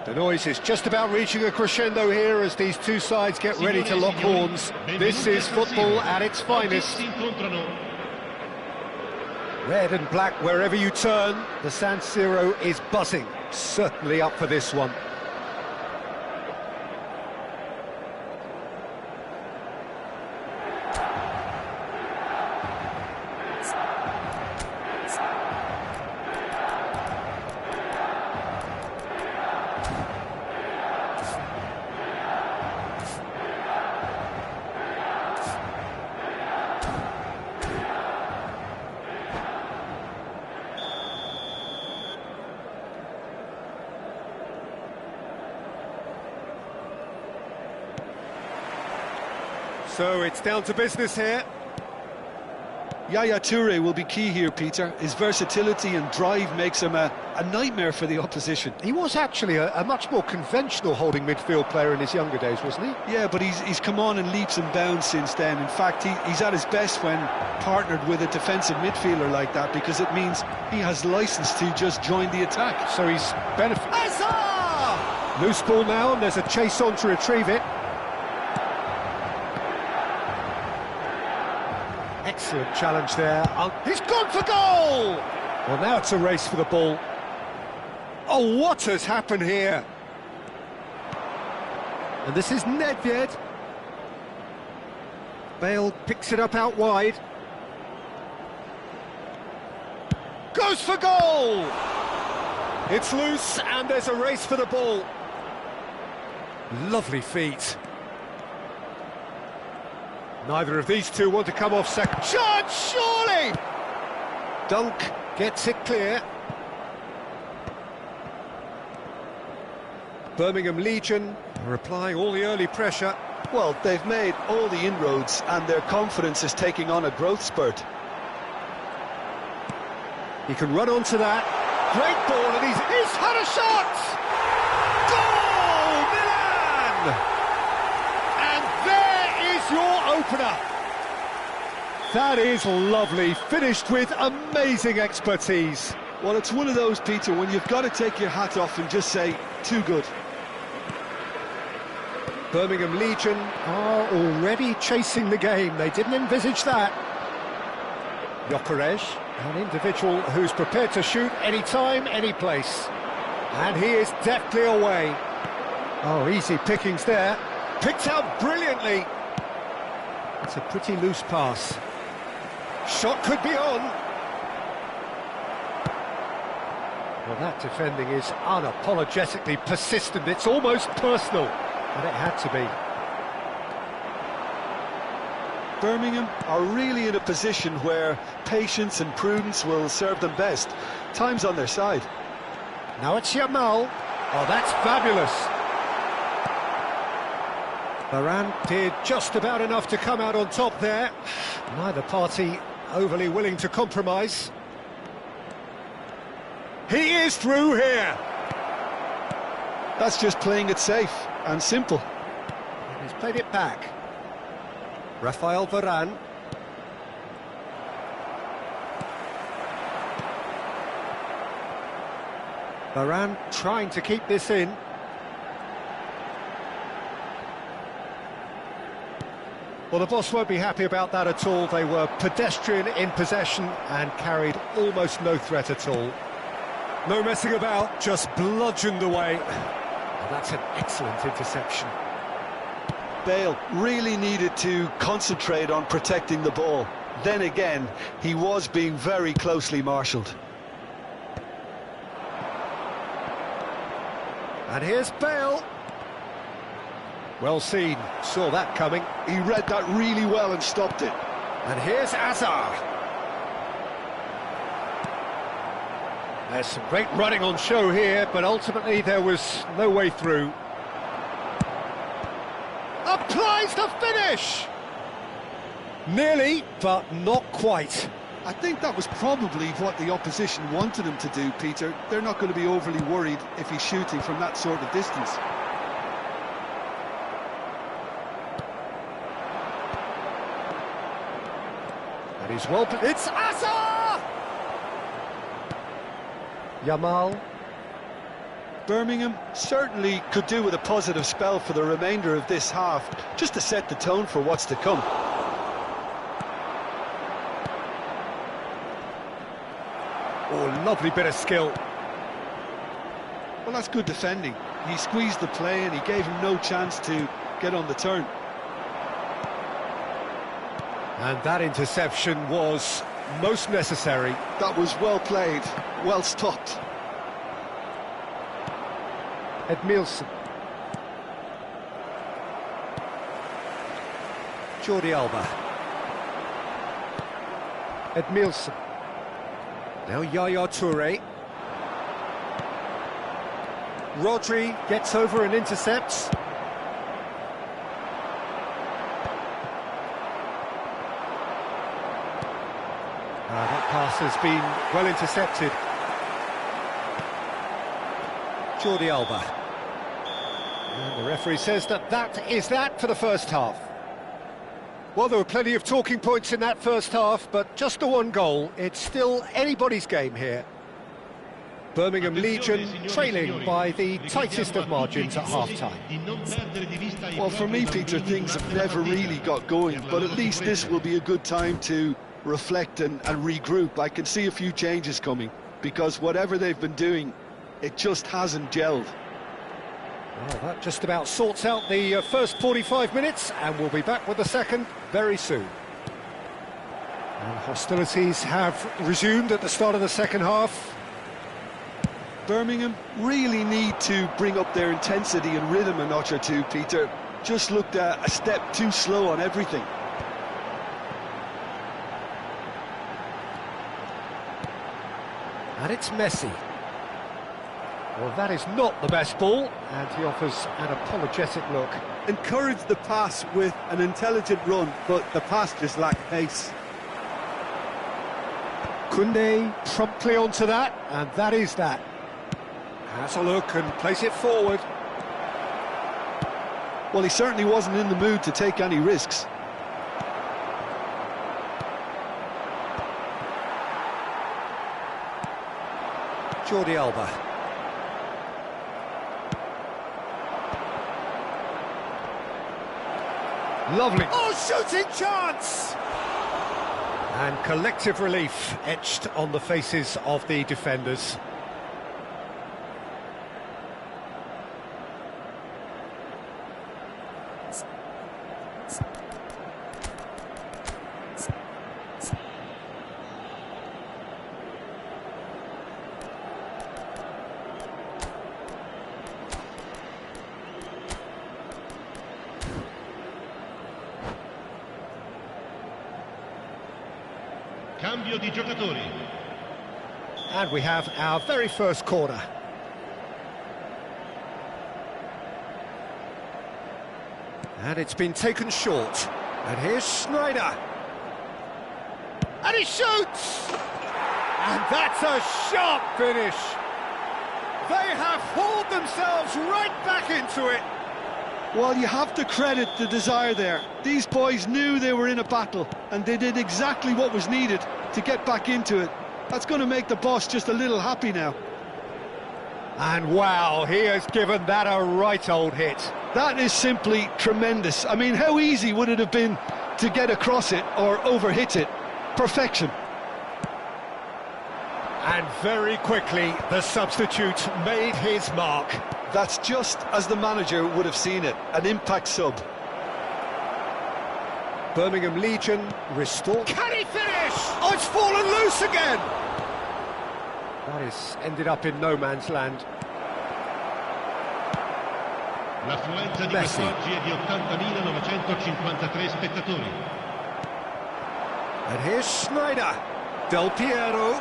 The noise is just about reaching a crescendo here as these two sides get ready to lock horns. This is football at its finest. Red and black wherever you turn, the San Siro is buzzing. Certainly up for this one. So it's down to business here. Yaya Toure will be key here, Peter. His versatility and drive makes him a nightmare for the opposition. He was actually a much more conventional holding midfield player in his younger days, wasn't he? Yeah, but he's come on in leaps and bounds since then. In fact, he's at his best when partnered with a defensive midfielder like that, because it means he has license to just join the attack. So he's benefited. Loose ball now, and there's a chase on to retrieve it. Excellent challenge there. He's gone for goal! Well, now it's a race for the ball. Oh, what has happened here? And this is Nedved. Bale picks it up out wide. Goes for goal! It's loose, and there's a race for the ball. Lovely feet. Neither of these two want to come off second. Chance, surely! Dunk gets it clear. Birmingham Legion are applying all the early pressure. Well, they've made all the inroads and their confidence is taking on a growth spurt. He can run onto that. Great ball, and he's had a shot! Goal, Milan! And there is your opener. That is lovely, finished with amazing expertise. Well, it's one of those, Peter, when you've got to take your hat off and just say, too good. Birmingham Legion are already chasing the game. They didn't envisage that. Gyökeres, an individual who's prepared to shoot any time, any place. And he is deftly away. Oh, easy pickings there. Picked out brilliantly. It's a pretty loose pass. Shot could be on. Well, that defending is unapologetically persistent. It's almost personal. And it had to be. Birmingham are really in a position where patience and prudence will serve them best. Time's on their side. Now it's Yamal. Oh, that's fabulous. Varane did just about enough to come out on top there. Neither party overly willing to compromise. He is through here. That's just playing it safe and simple. And he's played it back. Rafael Varane. Varane trying to keep this in. Well, the boss won't be happy about that at all. They were pedestrian in possession and carried almost no threat at all. No messing about, just bludgeoned away. Oh, that's an excellent interception. Bale really needed to concentrate on protecting the ball. Then again, he was being very closely marshalled. And here's Bale. Well seen, saw that coming. He read that really well and stopped it. And here's Azar. There's some great running on show here, but ultimately there was no way through. Applies the finish! Nearly, but not quite. I think that was probably what the opposition wanted him to do, Peter. They're not going to be overly worried if he's shooting from that sort of distance. And he's well... It's Azar! Yamal. Birmingham certainly could do with a positive spell for the remainder of this half, just to set the tone for what's to come. Oh, lovely bit of skill. Well, that's good defending. He squeezed the play and he gave him no chance to get on the turn. And that interception was most necessary. That was well played, well stopped. Edmilson. Jordi Alba. Edmilson. Now Yaya Toure. Rodri gets over and intercepts. That pass has been well intercepted. Jordi Alba. And the referee says that is that for the first half. Well, there were plenty of talking points in that first half, but just the one goal. It's still anybody's game here. Birmingham Legion trailing by the tightest of margins at half-time. Well, for me, Peter, things have never really got going, but at least this will be a good time to reflect and regroup. I can see a few changes coming, because whatever they've been doing, it just hasn't gelled. Well, that just about sorts out the first 45 minutes, and we'll be back with the second very soon. And hostilities have resumed at the start of the second half. Birmingham really need to bring up their intensity and rhythm a notch or two, Peter. Just looked a step too slow on everything. And it's Messi. Well, that is not the best ball, and he offers an apologetic look. Encouraged the pass with an intelligent run, but the pass just lacked pace. Koundé promptly onto that, and that is that. Has a look and plays it forward. Well, he certainly wasn't in the mood to take any risks. Jordi Alba. Lovely. Oh, shooting chance! And collective relief etched on the faces of the defenders. Cambio di giocatori. And we have our very first corner. And it's been taken short. And here's Schneider. And he shoots! And that's a sharp finish. They have hauled themselves right back into it. Well, you have to credit the desire there. These boys knew they were in a battle, and they did exactly what was needed to get back into it. That's going to make the boss just a little happy now. And wow, he has given that a right old hit. That is simply tremendous. I mean, how easy would it have been to get across it or overhit it? Perfection. And very quickly, the substitute made his mark. That's just as the manager would have seen it, an impact sub. Birmingham Legion restore. Can he finish? Oh, it's fallen loose again! That is ended up in no man's land. L'affluenza di quest'oggi è di 80.953 spettatori. And here's Schneider. Del Piero.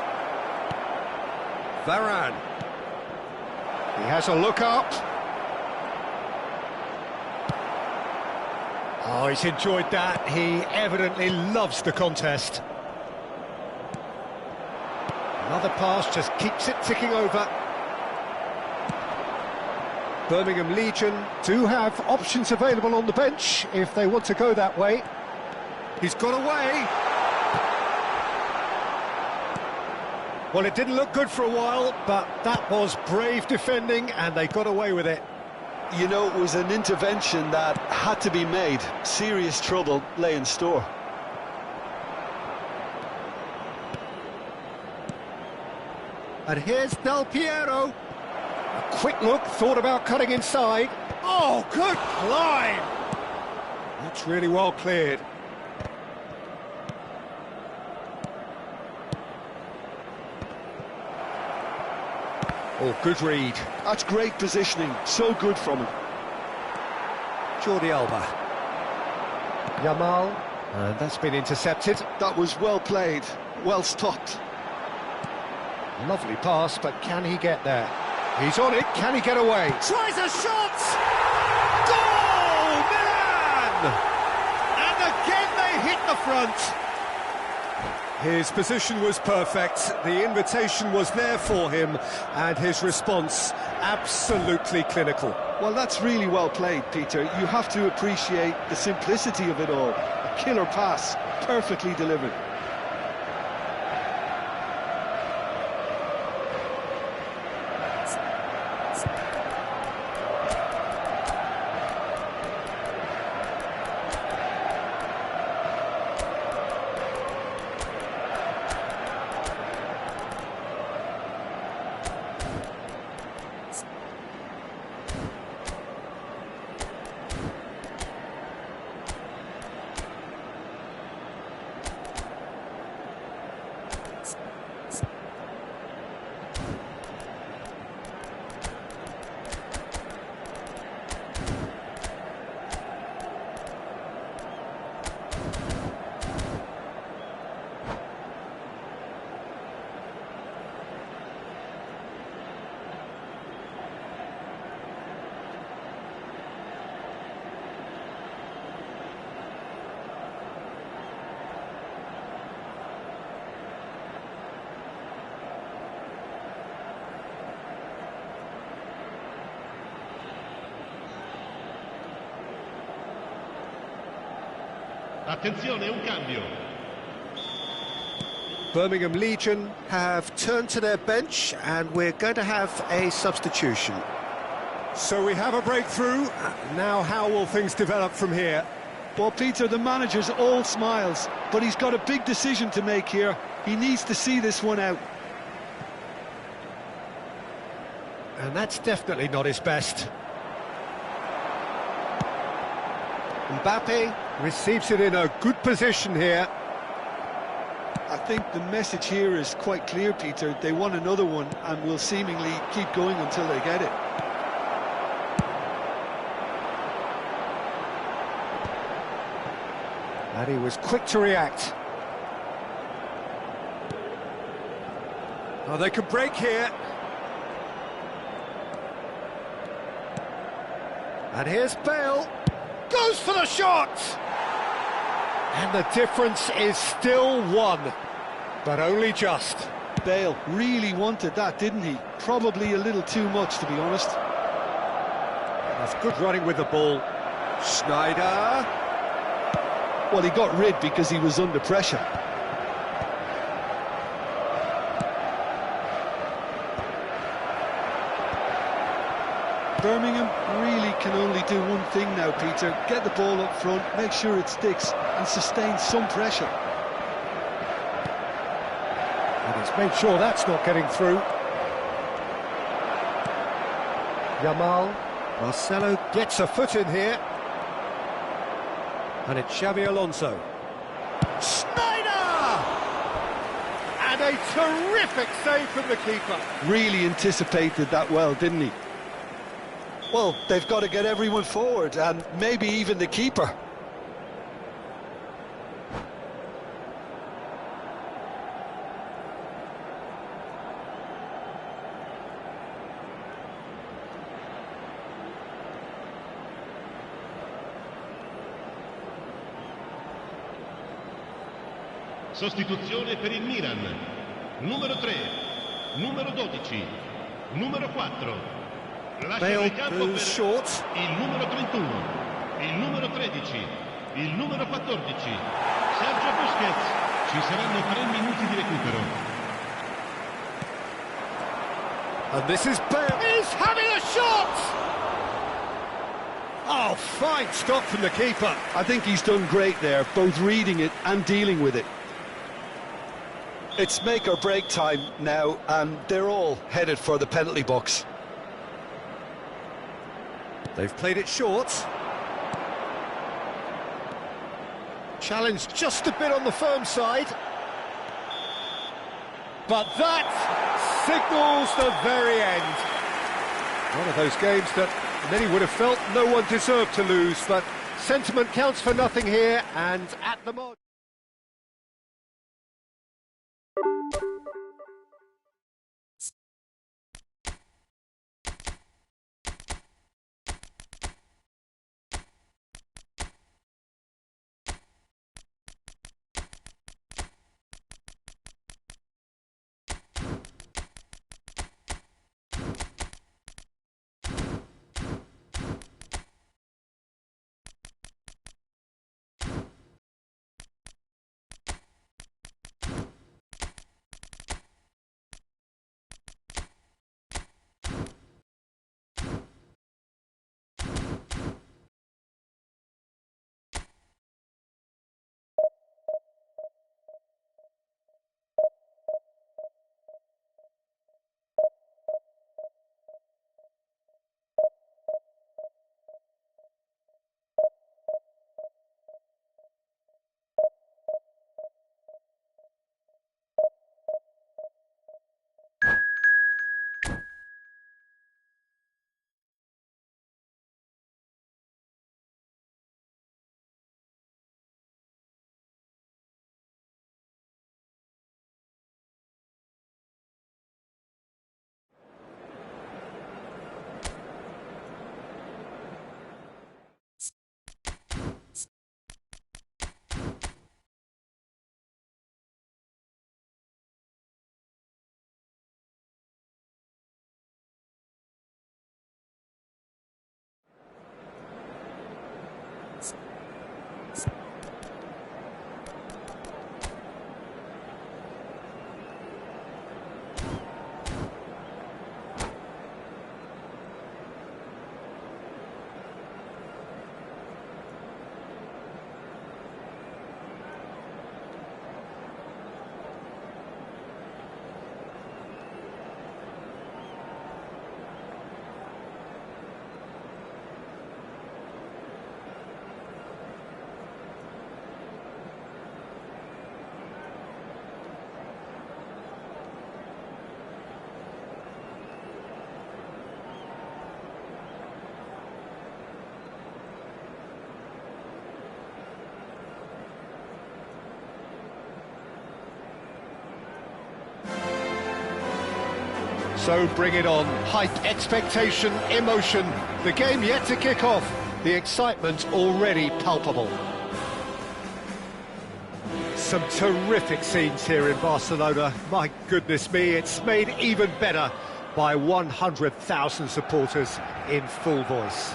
Varane. He has a look up. Oh, he's enjoyed that. He evidently loves the contest. Another pass just keeps it ticking over. Birmingham Legion do have options available on the bench if they want to go that way. He's got away. Well, it didn't look good for a while, but that was brave defending, and they got away with it. You know, it was an intervention that had to be made. Serious trouble lay in store. And here's Del Piero. A quick look, thought about cutting inside. Oh, good climb! That's really well cleared. Oh, good read. That's great positioning, so good from him. Jordi Alba. Yamal, and that's been intercepted. That was well played, well stopped. Lovely pass, but can he get there? He's on it, can he get away? Tries a shot! Goal! Milan! And again they hit the front. His position was perfect, the invitation was there for him, and his response absolutely clinical. Well, that's really well played, Peter. You have to appreciate the simplicity of it all. A killer pass, perfectly delivered. Attenzione, un cambio. Birmingham Legion have turned to their bench and we're going to have a substitution. So we have a breakthrough. Now how will things develop from here? Well, Peter, the manager's all smiles, but he's got a big decision to make here. He needs to see this one out. And that's definitely not his best. Mbappe receives it in a good position here. I think the message here is quite clear, Peter. They want another one and will seemingly keep going until they get it. And he was quick to react. Oh, they can break here. And here's Bale. Goes for the shot! And the difference is still one, but only just. Bale really wanted that, didn't he? Probably a little too much, to be honest. That's good running with the ball. Schneider. Well, he got rid because he was under pressure. Birmingham really can only do one thing now, Peter. Get the ball up front, make sure it sticks, and sustain some pressure. And he's made sure that's not getting through. Yamal. Marcelo gets a foot in here. And it's Xabi Alonso. Schneider! And a terrific save from the keeper. Really anticipated that well, didn't he? Well, they've got to get everyone forward, and maybe even the keeper. Sostituzione per il Milan. Numero 3, numero 12, numero 4. Lasciano il campo per short. il numero 31, il numero 13, il numero 14. Sergio Busquets. Ci saranno 3 minuti di recupero. And this is Bale. He's having a shot! Oh, fine stop from the keeper. I think he's done great there, both reading it and dealing with it. It's make or break time now, and they're all headed for the penalty box. They've played it short. Challenged just a bit on the firm side. But that signals the very end. One of those games that many would have felt no one deserved to lose, but sentiment counts for nothing here, and at the moment... So bring it on. Hype, expectation, emotion. The game yet to kick off. The excitement already palpable. Some terrific scenes here in Barcelona. My goodness me, it's made even better by 100,000 supporters in full voice.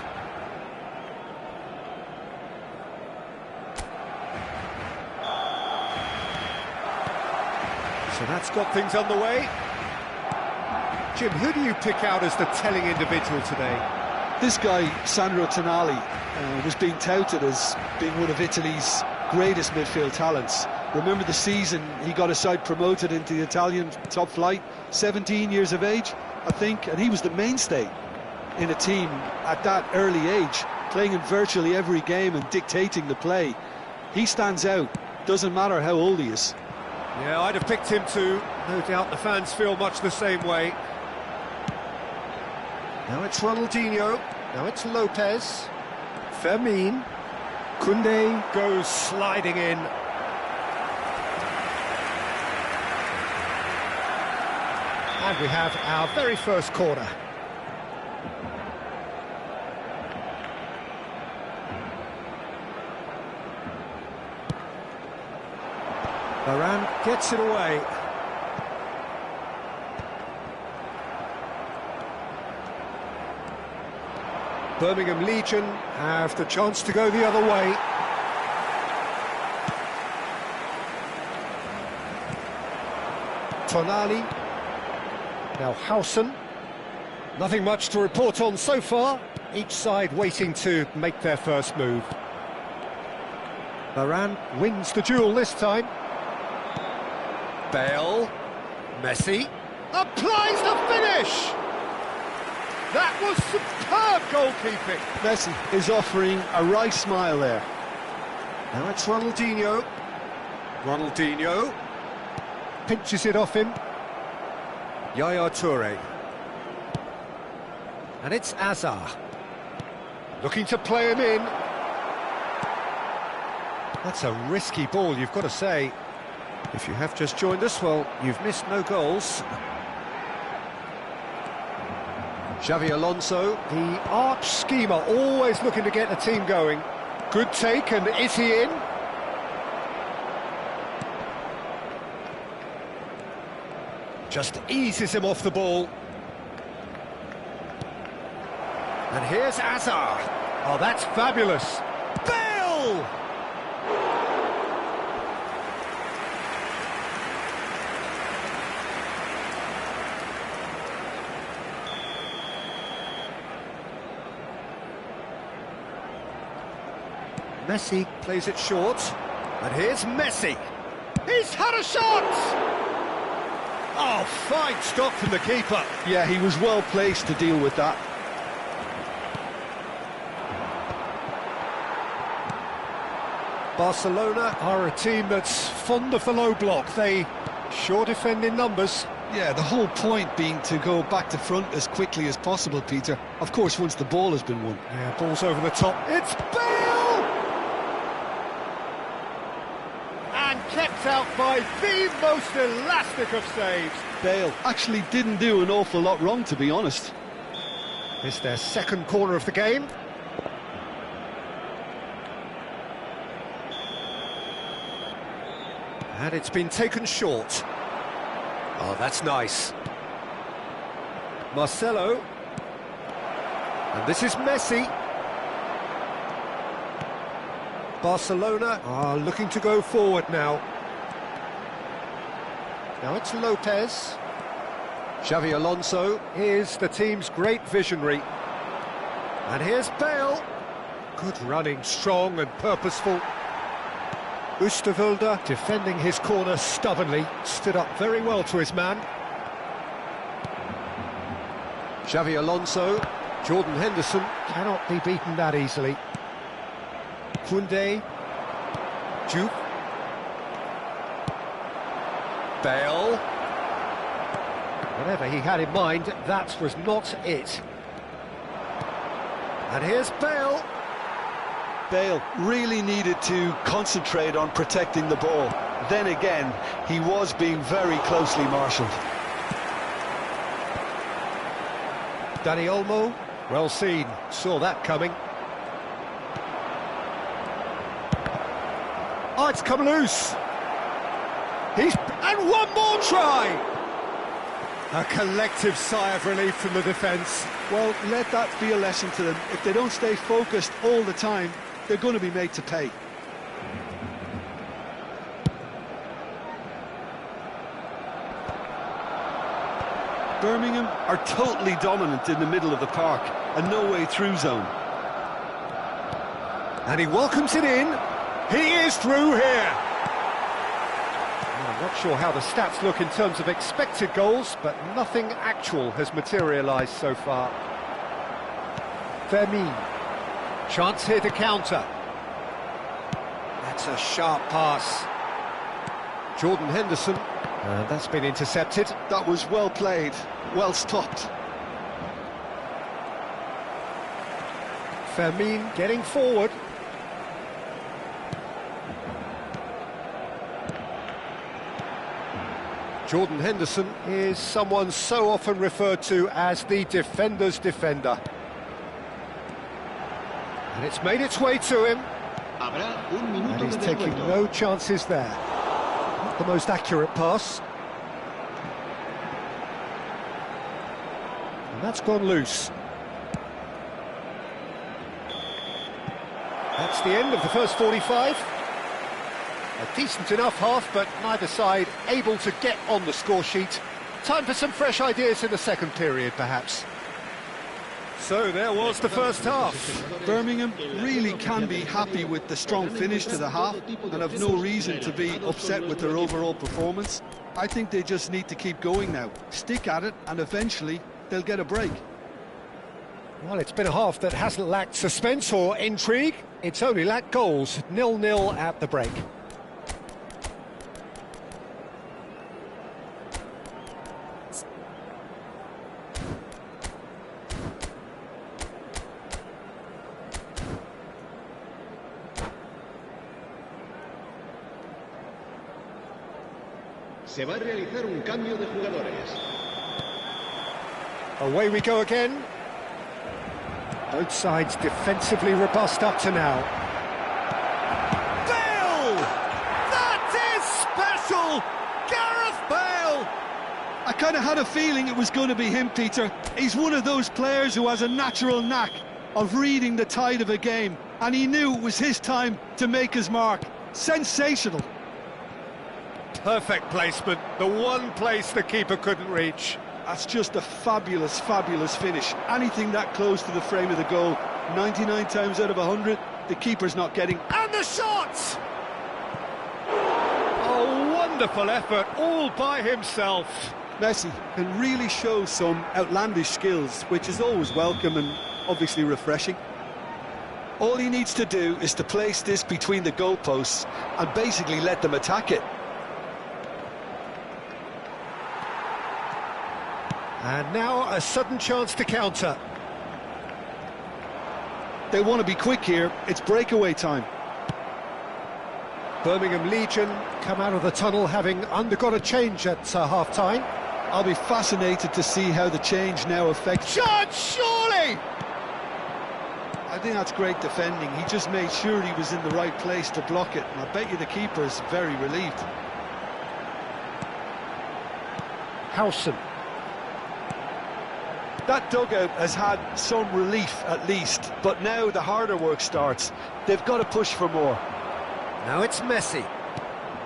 So that's got things underway. Jim, who do you pick out as the telling individual today? This guy, Sandro Tonali, was being touted as being one of Italy's greatest midfield talents. Remember the season he got a side promoted into the Italian top flight, 17 years of age, I think, and he was the mainstay in a team at that early age, playing in virtually every game and dictating the play. He stands out, doesn't matter how old he is. Yeah, I'd have picked him too. No doubt the fans feel much the same way. Now it's Ronaldinho, now it's Lopez, Fermin, Koundé goes sliding in. And we have our very first corner. Varane gets it away. Birmingham Legion have the chance to go the other way. Tonali. Now Howson. Nothing much to report on so far. Each side waiting to make their first move. Varane wins the duel this time. Bale. Messi. Applies the finish! That was superb goalkeeping. Messi is offering a right smile there. Now it's Ronaldinho. Ronaldinho pinches it off him. Yaya Toure. And it's Azar. Looking to play him in. That's a risky ball, you've got to say. If you have just joined us, well, you've missed no goals. Xavi Alonso, the arch schemer, always looking to get the team going. Good take, and is he in? Just eases him off the ball. And here's Azar. Oh, that's fabulous. Bale! Messi plays it short, and here's Messi. He's had a shot! Oh, fine stop from the keeper. Yeah, he was well placed to deal with that. Barcelona are a team that's fond of the low block. They sure defend in numbers. Yeah, the whole point being to go back to front as quickly as possible, Peter. Of course, once the ball has been won. Yeah, ball's over the top. It's Bale! And kept out by the most elastic of saves. Bale actually didn't do an awful lot wrong, to be honest. It's their second corner of the game. And it's been taken short. Oh, that's nice. Marcelo. And this is Messi. Barcelona are looking to go forward now. Now it's Lopez. Xavi Alonso is the team's great visionary. And here's Bale. Good running, strong and purposeful. Oosterwolde defending his corner stubbornly, stood up very well to his man. Xavi Alonso, Jordan Henderson cannot be beaten that easily. Koundé, Juve, Bale. Whatever he had in mind, that was not it. And here's Bale. Bale really needed to concentrate on protecting the ball. Then again, he was being very closely marshalled. Dani Olmo, well seen, saw that coming. Oh, it's come loose. And one more try! A collective sigh of relief from the defence. Well, let that be a lesson to them. If they don't stay focused all the time, they're going to be made to pay. Birmingham are totally dominant in the middle of the park, a no-way through zone. And he welcomes it in. He is through here. I'm not sure how the stats look in terms of expected goals, but nothing actual has materialised so far. Fermin. Chance here to counter. That's a sharp pass. Jordan Henderson. And that's been intercepted. That was well played, well stopped. Fermin getting forward. Jordan Henderson is someone so often referred to as the defender's defender. And it's made its way to him. And he's taking no chances there. Not the most accurate pass. And that's gone loose. That's the end of the first 45. A decent enough half, but neither side able to get on the score sheet. Time for some fresh ideas in the second period, perhaps. So there was the first half. Birmingham really can be happy with the strong finish to the half and have no reason to be upset with their overall performance. I think they just need to keep going now, stick at it, and eventually they'll get a break. Well, it's been a half that hasn't lacked suspense or intrigue. It's only lacked goals. 0-0 at the break. Se va a realizar un cambio de jugadores. Away we go again. Both sides defensively robust up to now. Bale! That is special! Gareth Bale! I kind of had a feeling it was going to be him, Peter. He's one of those players who has a natural knack of reading the tide of a game, and he knew it was his time to make his mark. Sensational! Perfect placement, the one place the keeper couldn't reach. That's just a fabulous, fabulous finish. Anything that close to the frame of the goal, 99 times out of 100, the keeper's not getting... And the shot! A wonderful effort, all by himself. Messi can really show some outlandish skills, which is always welcome and obviously refreshing. All he needs to do is to place this between the goalposts and basically let them attack it. And now a sudden chance to counter. They want to be quick here, it's breakaway time. Birmingham Legion come out of the tunnel having undergone a change at half-time. I'll be fascinated to see how the change now affects... Shot, surely! I think that's great defending. He just made sure he was in the right place to block it, and I bet you the keeper's very relieved. Howson. That dugout has had some relief at least, but now the harder work starts. They've got to push for more. Now it's Messi.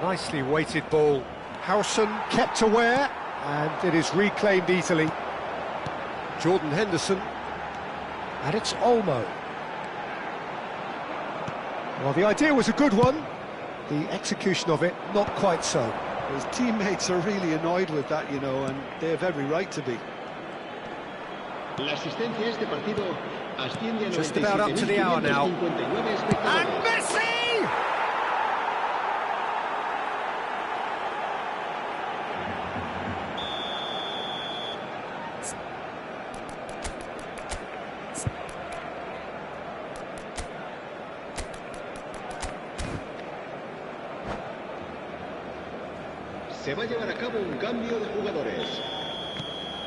Nicely weighted ball. Howson kept aware, and it is reclaimed easily. Jordan Henderson. And it's Olmo. Well, the idea was a good one. The execution of it, not quite so. His teammates are really annoyed with that, you know, and they have every right to be. Just about up to the hour now. And Messi! Se va a llevar a cabo un cambio de jugadores.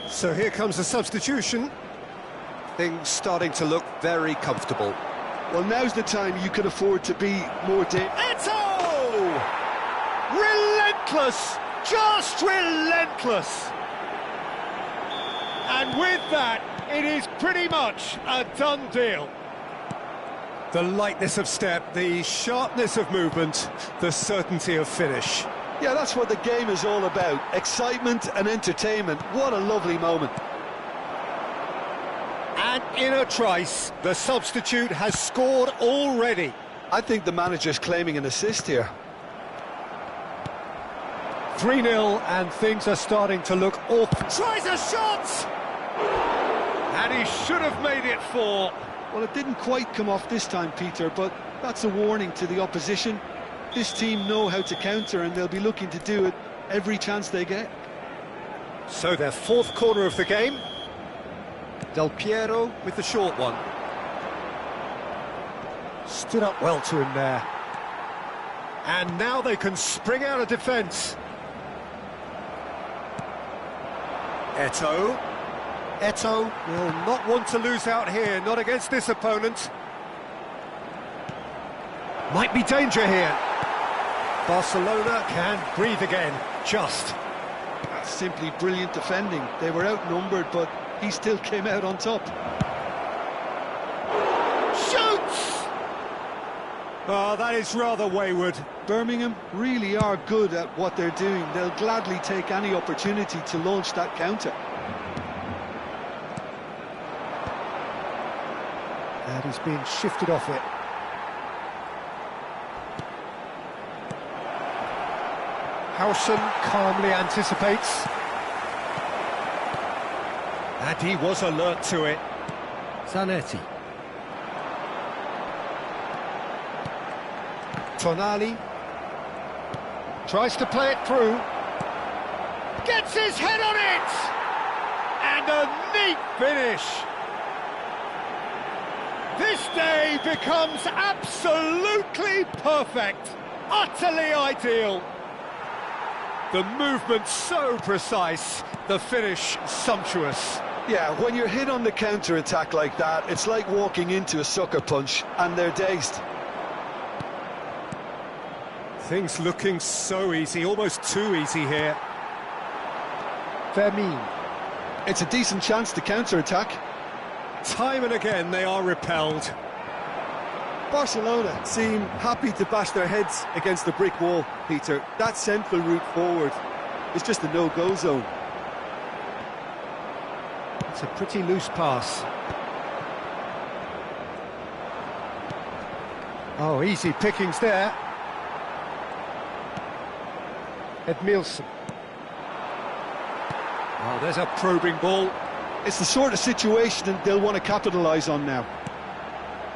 So here comes a substitution. Things starting to look very comfortable. Well, now's the time you can afford to be more Eto'o! Relentless! Just relentless! And with that, it is pretty much a done deal. The lightness of step, the sharpness of movement, the certainty of finish. Yeah, that's what the game is all about. Excitement and entertainment. What a lovely moment. And in a trice, the substitute has scored already. I think the manager's claiming an assist here. 3-0 and things are starting to look awful. Tries a shot! And he should have made it 4. Well, it didn't quite come off this time, Peter, but that's a warning to the opposition. This team know how to counter and they'll be looking to do it every chance they get. So their 4th corner of the game. Del Piero with the short one. Stood up well to him there. And now they can spring out of defence. Eto'o. Eto'o will not want to lose out here, not against this opponent. Might be danger here. Barcelona can breathe again, just. That's simply brilliant defending. They were outnumbered, but he still came out on top. Shoots! Oh, that is rather wayward. Birmingham really are good at what they're doing. They'll gladly take any opportunity to launch that counter. And he's being shifted off it. Howson calmly anticipates. And he was alert to it. Zanetti. Tonali. Tries to play it through. Gets his head on it! And a neat finish. This day becomes absolutely perfect. Utterly ideal. The movement so precise, the finish sumptuous. Yeah, when you're hit on the counter-attack like that, it's like walking into a sucker punch, and they're dazed. Things looking so easy, almost too easy here. Fermin. It's a decent chance to counter-attack. Time and again they are repelled. Barcelona seem happy to bash their heads against the brick wall, Peter. That central route forward is just a no-go zone. It's a pretty loose pass. Oh, easy pickings there. Edmilson. Oh, there's a probing ball. It's the sort of situation they'll want to capitalise on now.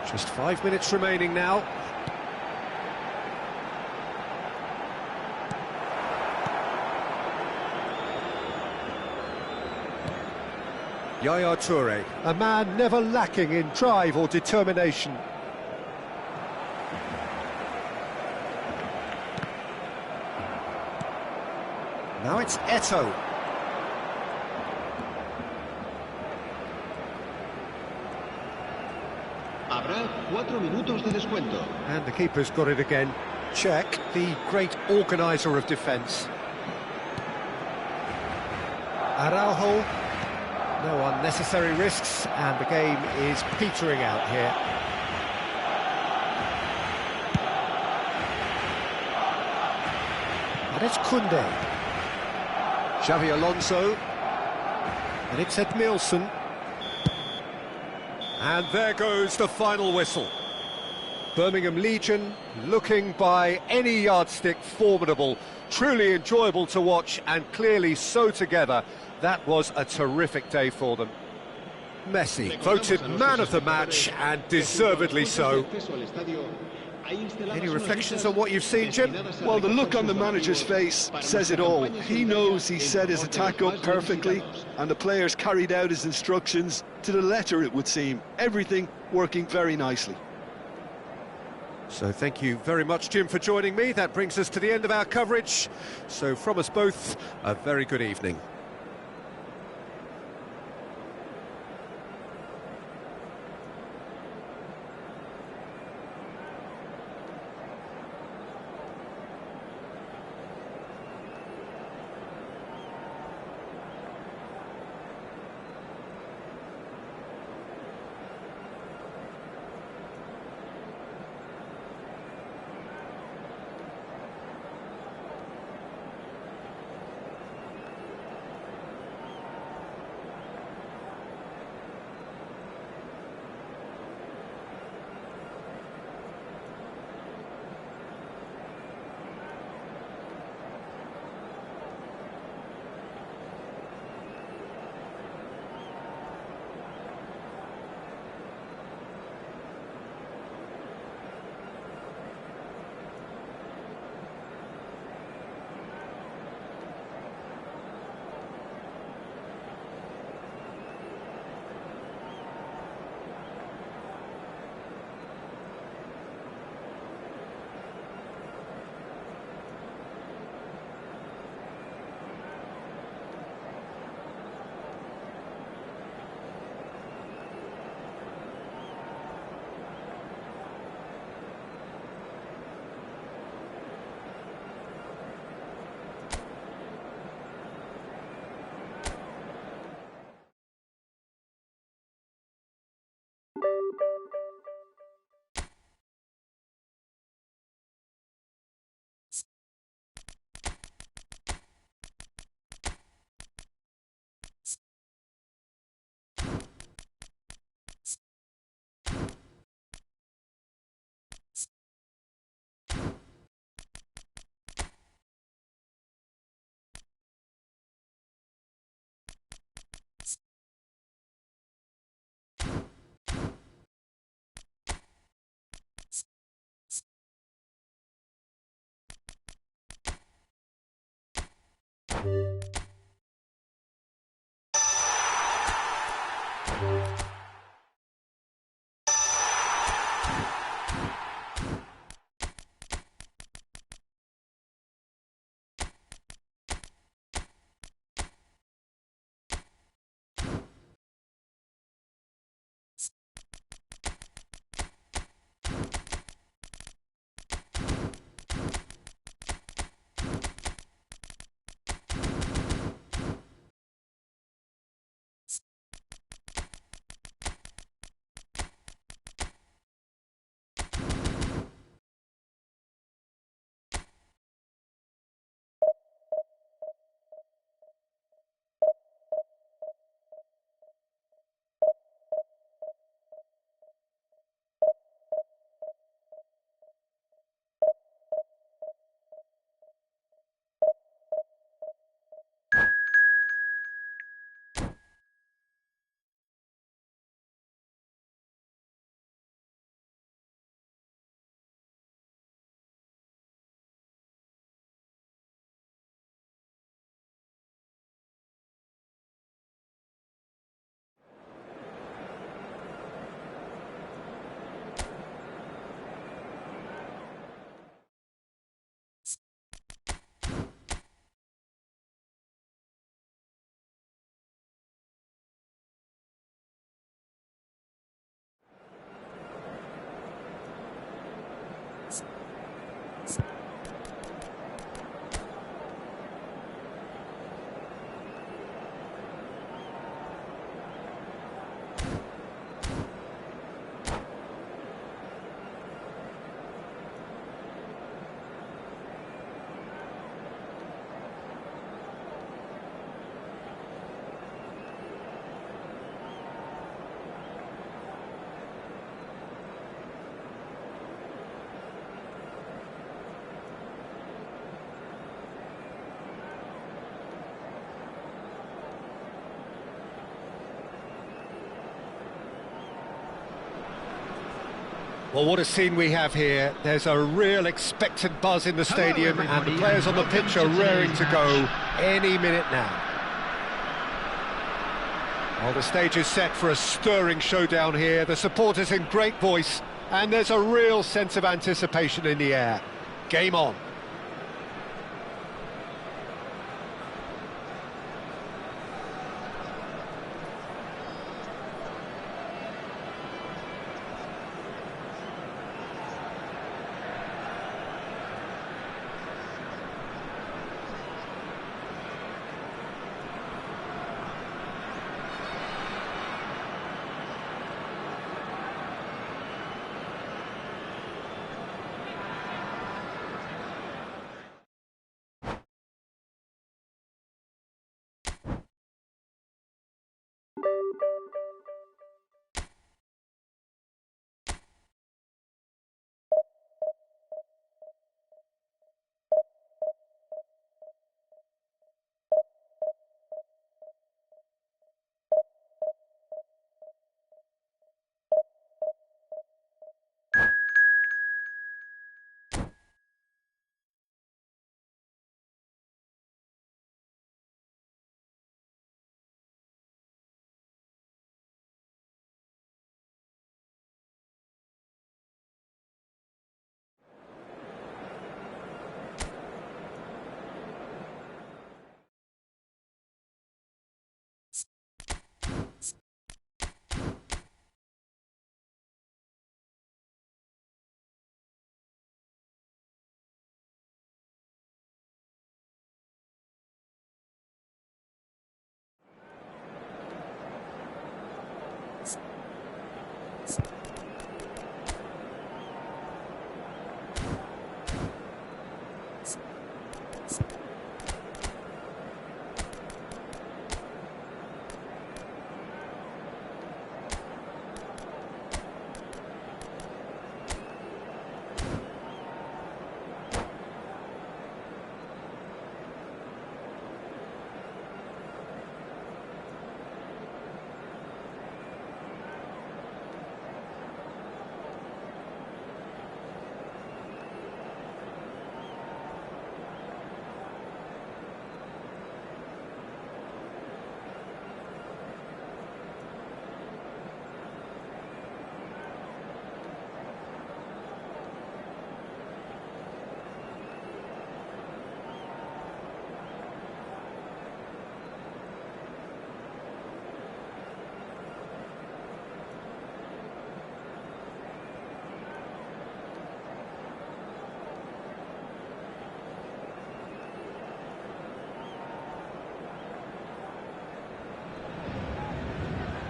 Just 5 minutes remaining now. Yaya Toure, a man never lacking in drive or determination. Now it's Eto'o. Habrá 4 minutos de descuento. And the keeper's got it again. Check, the great organiser of defence. Araujo. No unnecessary risks, and the game is petering out here. And it's Koundé. Xavi Alonso. And it's Edmilson. And there goes the final whistle. Birmingham Legion, looking by any yardstick formidable, truly enjoyable to watch, and clearly so together. That was a terrific day for them. Messi, voted man of the match, and deservedly so. Any reflections on what you've seen, Jim? Well, the look on the manager's face says it all. He knows he set his attack up perfectly, and the players carried out his instructions to the letter, it would seem. Everything working very nicely. So thank you very much, Jim, for joining me. That brings us to the end of our coverage. So from us both, a very good evening. Well, what a scene we have here. There's a real expectant buzz in the stadium, and the players on the pitch are raring to go any minute now. Well, the stage is set for a stirring showdown here. The supporters in great voice, and there's a real sense of anticipation in the air. Game on.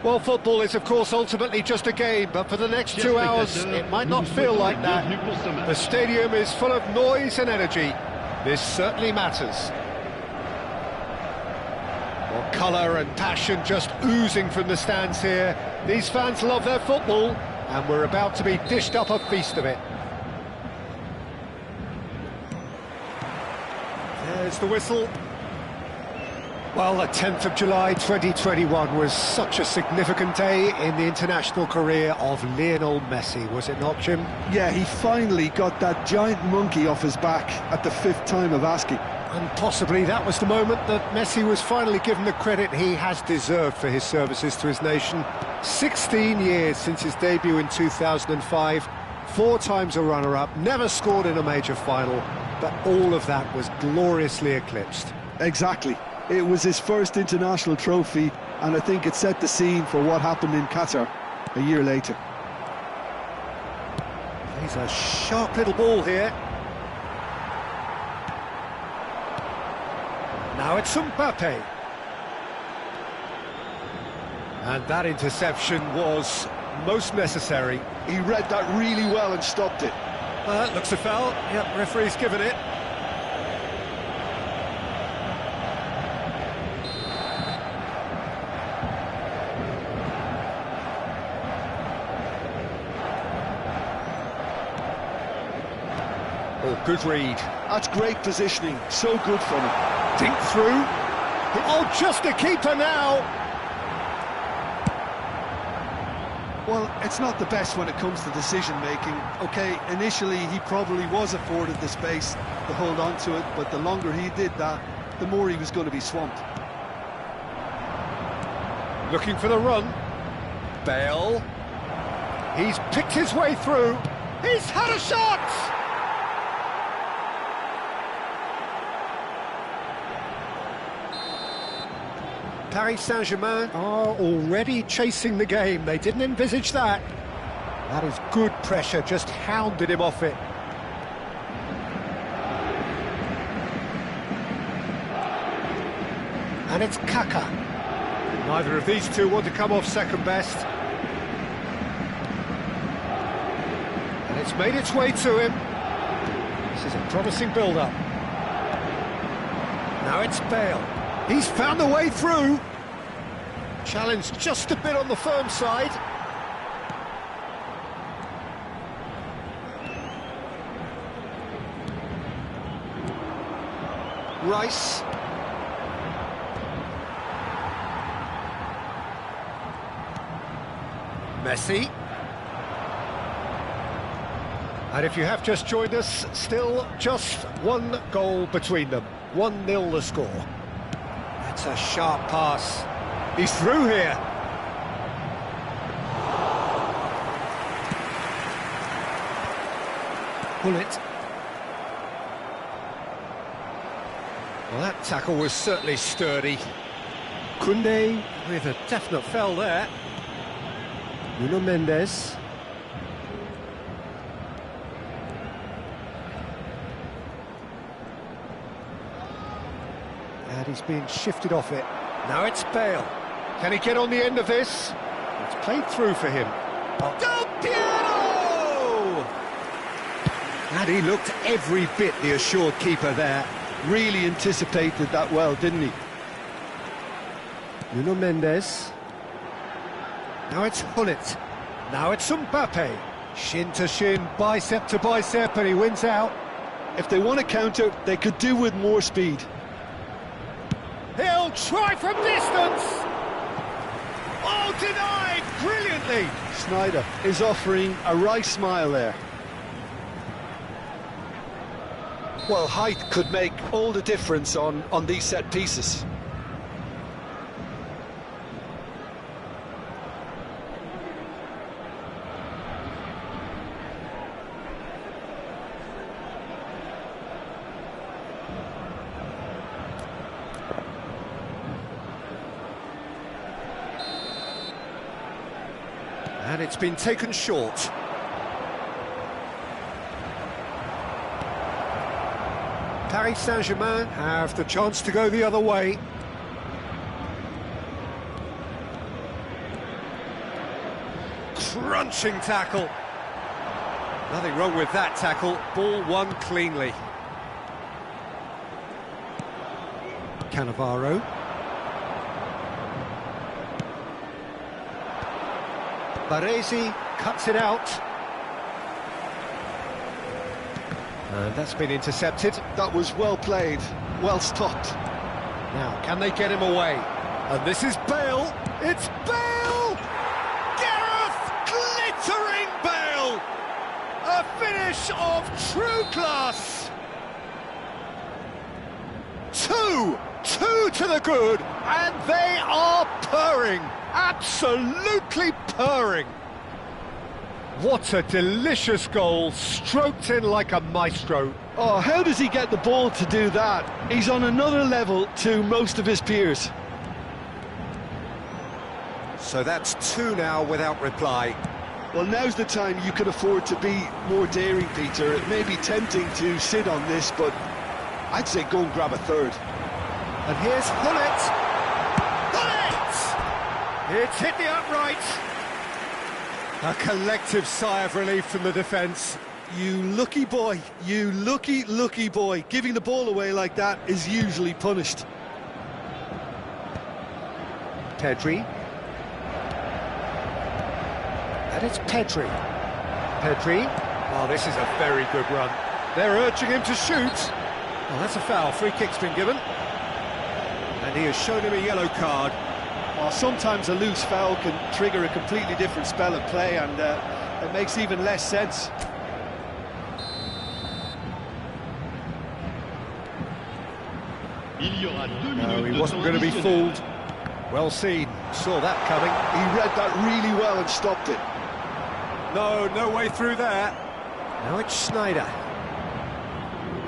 Well, football is, of course, ultimately just a game, but for the next 2 hours, it might not feel like that. The stadium is full of noise and energy. This certainly matters. Well, colour and passion just oozing from the stands here. These fans love their football, and we're about to be dished up a feast of it. There's the whistle. Well, the 10th of July 2021 was such a significant day in the international career of Lionel Messi, was it not, Jim? Yeah, he finally got that giant monkey off his back at the 5th time of asking. And possibly that was the moment that Messi was finally given the credit he has deserved for his services to his nation. 16 years since his debut in 2005, 4 times a runner-up, never scored in a major final, but all of that was gloriously eclipsed. Exactly. It was his first international trophy, and I think it set the scene for what happened in Qatar a year later. He's a sharp little ball here. Now it's Mbappe. And that interception was most necessary. He read that really well and stopped it. Looks a foul. Yep, referee's given it. Oh, good read. That's great positioning, so good from him. Dink through. Oh, just a keeper now. Well, it's not the best when it comes to decision-making. OK, initially he probably was afforded the space to hold on to it, but the longer he did that, the more he was going to be swamped. Looking for the run. Bale. He's picked his way through. He's had a shot! Paris Saint-Germain are already chasing the game. They didn't envisage that. That is good pressure, just hounded him off it. And it's Kaka. Neither of these two want to come off second best. And it's made its way to him. This is a promising build-up. Now it's Bale. He's found a way through. Challenge just a bit on the firm side. Rice. Messi. And if you have just joined us, still just 1 goal between them. 1-0 the score. That's a sharp pass. He's through here. Pull it. Well, that tackle was certainly sturdy. Koundé with a definite fell there. Nuno Mendes. And he's being shifted off it. Now it's Bale. Can he get on the end of this? It's played through for him. Oh. Del Piero! And he looked every bit the assured keeper there. Really anticipated that well, didn't he? Nuno Mendes. Now it's Hullet. Now it's Mbappe. Shin to shin, bicep to bicep, and he wins out. If they want to counter, they could do with more speed. He'll try from distance! Oh, denied brilliantly! Sneijder is offering a wry smile there. Well, height could make all the difference on these set pieces. And it's been taken short. Paris Saint-Germain have the chance to go the other way. punching tackle. Nothing wrong with that tackle. Ball won cleanly. Cannavaro. Baresi cuts it out. And that's been intercepted. That was well played, well stopped. Now, can they get him away? And this is Bale. It's Bale! Gareth glittering Bale! A finish of true class! Two to the good, and they are purring, absolutely purring. What a delicious goal, stroked in like a maestro. Oh, how does he get the ball to do that? He's on another level to most of his peers. So that's two now without reply. Well, now's the time you can afford to be more daring, Peter. It may be tempting to sit on this, but I'd say go and grab a third. And here's Hullet. Hullet! It's hit the upright. A collective sigh of relief from the defence. You lucky boy, you lucky boy. Giving the ball away like that is usually punished. Pedri. And it's Pedri. Pedri. Oh, this is a very good run. They're urging him to shoot. Well, that's a foul. Free kick's been given. And he has shown him a yellow card. Well, sometimes a loose foul can trigger a completely different spell of play, and it makes even less sense. No, he wasn't going to be fooled. Well seen. Saw that coming. He read that really well and stopped it. No way through there. Now it's Schneider.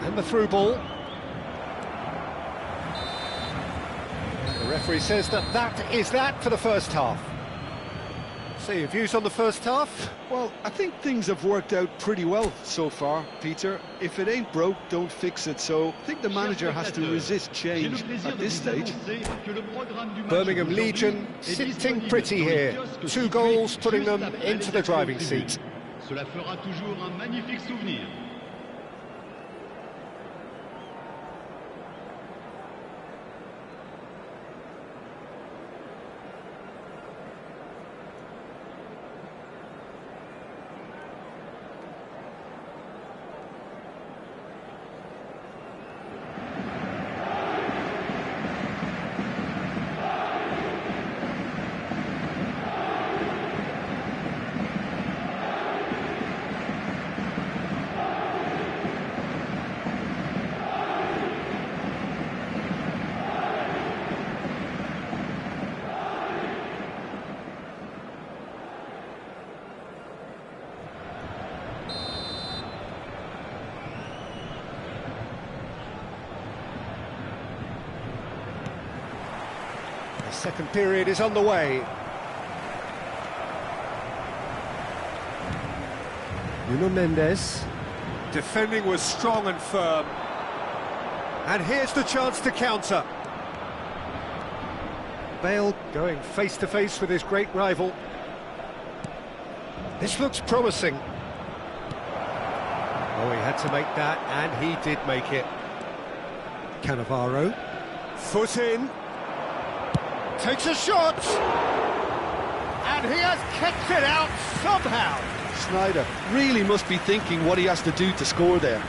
And the through ball. The referee says that is that for the first half. So your views on the first half? Well, I think things have worked out pretty well so far, Peter. If it ain't broke, don't fix it. So I think the manager has to resist change at this stage. Birmingham Legion sitting pretty here. 2 goals putting them into the driving seat. Cela fera toujours un magnifique souvenir. Second period is on the way. Nuno Mendes. Defending was strong and firm. And here's the chance to counter. Bale going face to face with his great rival. This looks promising. Oh, he had to make that, and he did make it. Cannavaro. Foot in. Takes a shot, and he has kicked it out somehow. Schneider really must be thinking what he has to do to score there.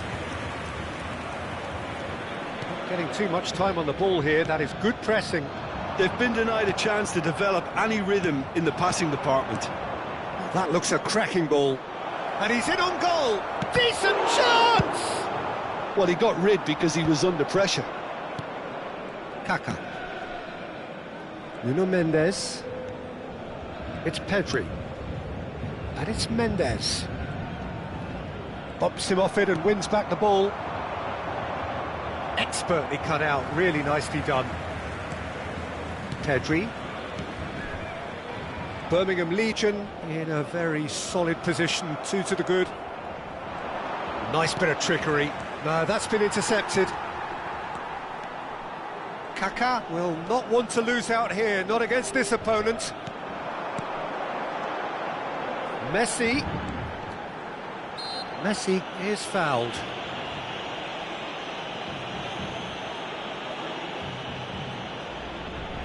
Not getting too much time on the ball here. That is good pressing. They've been denied a chance to develop any rhythm in the passing department. That looks a cracking ball, and he's in on goal. Decent chance. Well, he got rid because he was under pressure. Kaká. Nuno Mendes. It's Pedri. And it's Mendes. Bops him off it and wins back the ball. Expertly cut out, really nicely done. Pedri. Birmingham Legion in a very solid position, 2 to the good. Nice bit of trickery. No, that's been intercepted. Kaká will not want to lose out here, not against this opponent. Messi. Messi is fouled.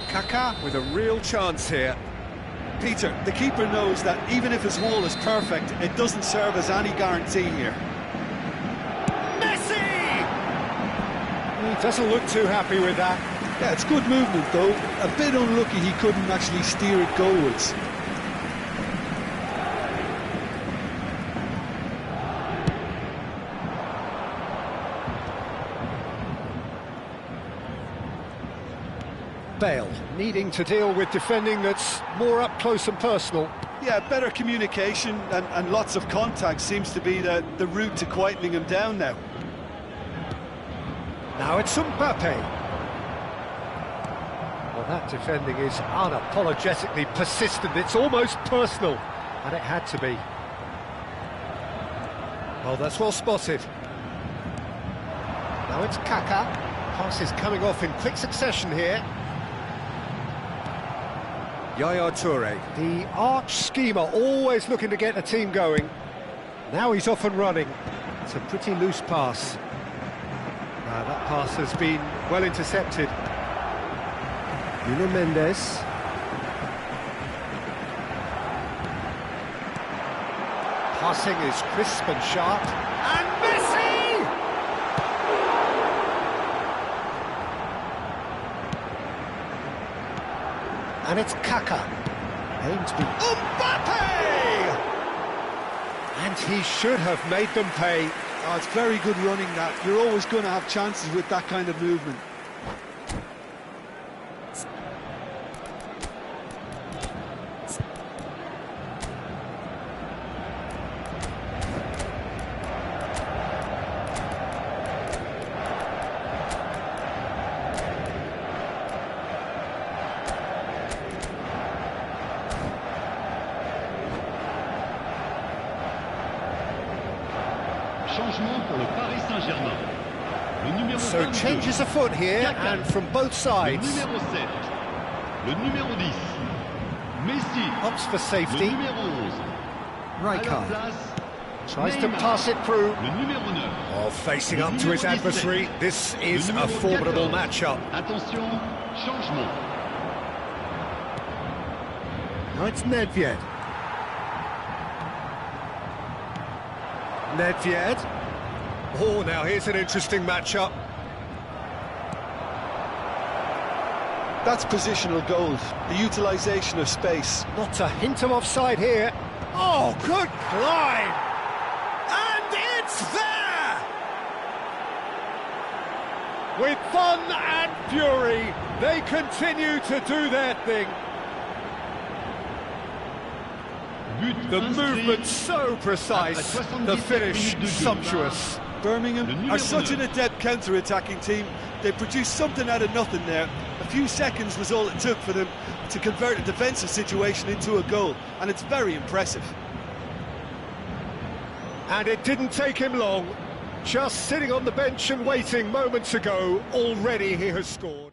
Kaká with a real chance here. Peter, the keeper knows that even if his wall is perfect, it doesn't serve as any guarantee here. Messi! He doesn't look too happy with that. Yeah, it's good movement though. A bit unlucky he couldn't actually steer it goalwards. Bale needing to deal with defending that's more up close and personal. Yeah, better communication and lots of contact seems to be the route to quietening him down now. Now it's Mbappe. Well, that defending is unapologetically persistent. It's almost personal, and it had to be. Oh, that's well spotted. Now it's Kaká. Passes coming off in quick succession here. Yaya Toure, the arch schemer, always looking to get the team going. Now he's off and running. It's a pretty loose pass. That pass has been well intercepted. Nuno Mendes. Passing is crisp and sharp. And Messi! And it's Kaká. Aimed to be Mbappe! And he should have made them pay. Oh, it's very good running that. You're always going to have chances with that kind of movement. So changes afoot here, and from both sides. Le numéro 7, le numéro 10, Messi, Opts for safety. le numéro 11, à leur Rijkaard place, tries to Neymar, pass it through. le numéro 9. Oh, facing up to his adversary, this is a formidable matchup. Attention, changement. Now it's Nedved. Nedved. Oh, now here's an interesting matchup. That's positional goals, the utilisation of space. Not a hint of offside here. Oh, good climb! And it's there! With fun and fury, they continue to do their thing. But The movement so precise, the finish sumptuous. Birmingham are such an adept counter-attacking team. They produced something out of nothing there. A few seconds was all it took for them to convert a defensive situation into a goal, and it's very impressive. And it didn't take him long. Just sitting on the bench and waiting moments ago, already he has scored.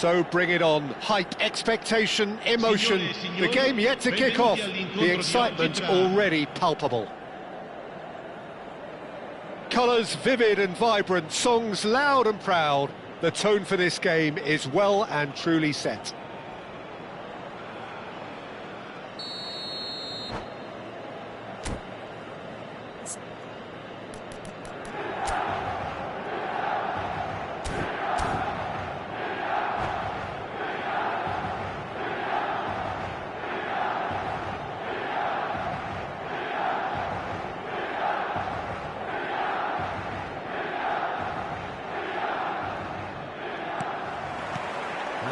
So bring it on. Hype, expectation, emotion. The game yet to kick off. The excitement already palpable. Colours vivid and vibrant, songs loud and proud. The tone for this game is well and truly set.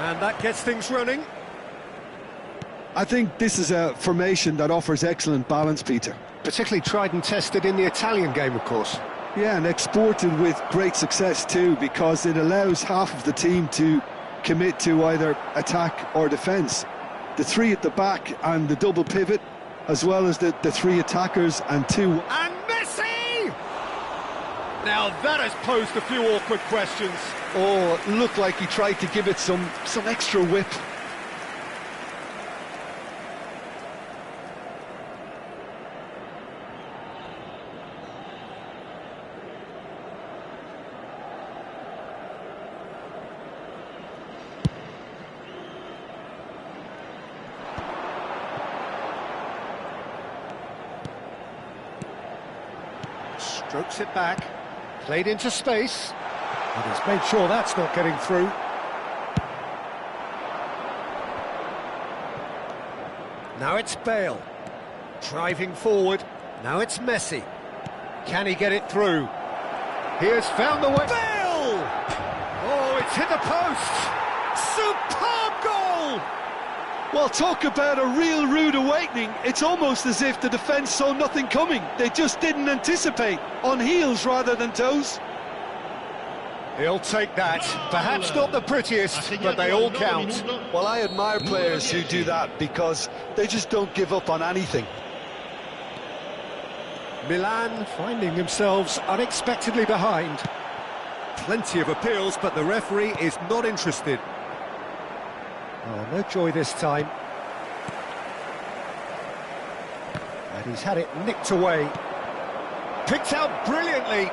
And that gets things running. I think this is a formation that offers excellent balance, Peter. Particularly tried and tested in the Italian game, of course. Yeah, and exported with great success too, because it allows half of the team to commit to either attack or defence. The three at the back and the double pivot, as well as the three attackers and two... And Messi! Now that has posed a few awkward questions. Oh, it looked like he tried to give it some extra whip. Strokes it back, played into space, and he's made sure that's not getting through. Now it's Bale, driving forward, now it's Messi. Can he get it through? He has found the way. Bale! Oh, it's hit the post! Superb goal! Well, talk about a real rude awakening. It's almost as if the defence saw nothing coming. They just didn't anticipate, on heels rather than toes. He'll take that. Perhaps not the prettiest, but they all count. Well, I admire players who do that because they just don't give up on anything. Milan finding themselves unexpectedly behind. Plenty of appeals, but the referee is not interested. Oh, no joy this time. And he's had it nicked away. Picked out brilliantly.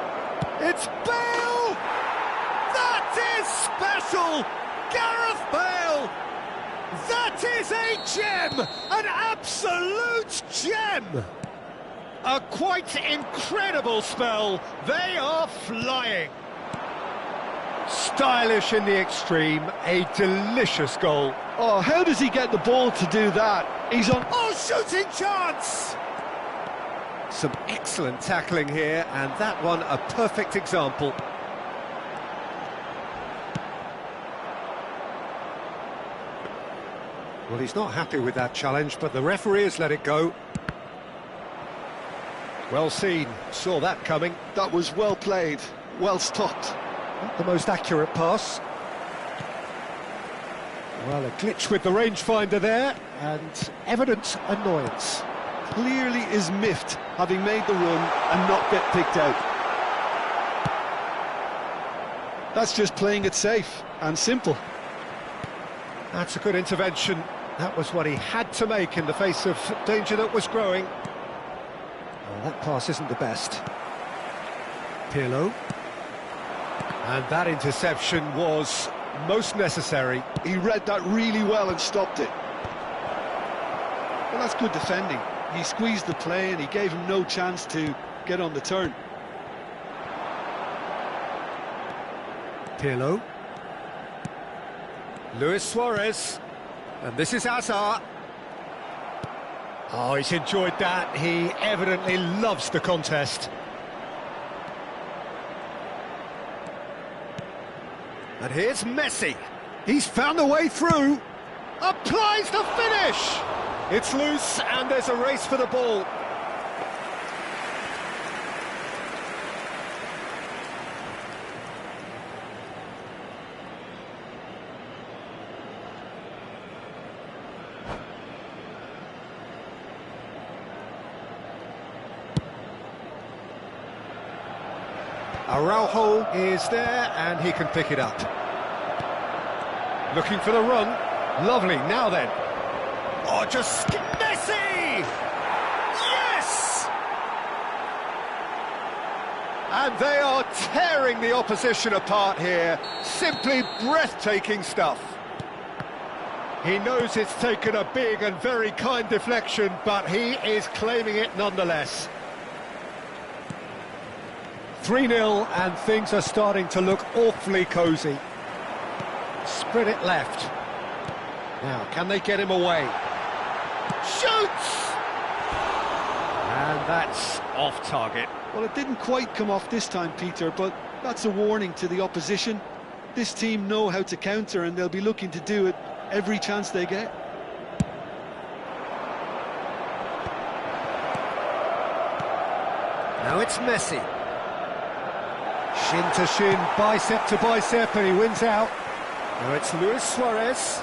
It's Bale! That is special! Gareth Bale! That is a gem! An absolute gem! A quite incredible spell. They are flying. Stylish in the extreme, a delicious goal. Oh, how does he get the ball to do that? He's on... Oh, shooting chance! Some excellent tackling here, and that one a perfect example. Well, he's not happy with that challenge, but the referee has let it go. Well seen, saw that coming. That was well played, well stopped. Not the most accurate pass. Well, a glitch with the rangefinder there, and evident annoyance. Clearly is miffed, having made the run and not get picked out. That's just playing it safe and simple. That's a good intervention. That was what he had to make in the face of danger that was growing. Well, that pass isn't the best. Pirlo. And that interception was most necessary. He read that really well and stopped it. Well, that's good defending. He squeezed the play and he gave him no chance to get on the turn. Pirlo. Luis Suarez. And this is Hazard. Oh, he's enjoyed that. He evidently loves the contest. And here's Messi. He's found a way through. Applies the finish. It's loose and there's a race for the ball. Araujo is there and he can pick it up. Looking for the run. Lovely, now then. Oh, just Messi! Yes! And they are tearing the opposition apart here. Simply breathtaking stuff. He knows it's taken a big and very kind deflection, but he is claiming it nonetheless. 3-0, and things are starting to look awfully cosy. Spread it left. Now, can they get him away? Shoots! And that's off target. Well, it didn't quite come off this time, Peter, but that's a warning to the opposition. This team know how to counter, and they'll be looking to do it every chance they get. Now it's Messi. Shin to shin, bicep to bicep, and he wins out. Now it's Luis Suarez.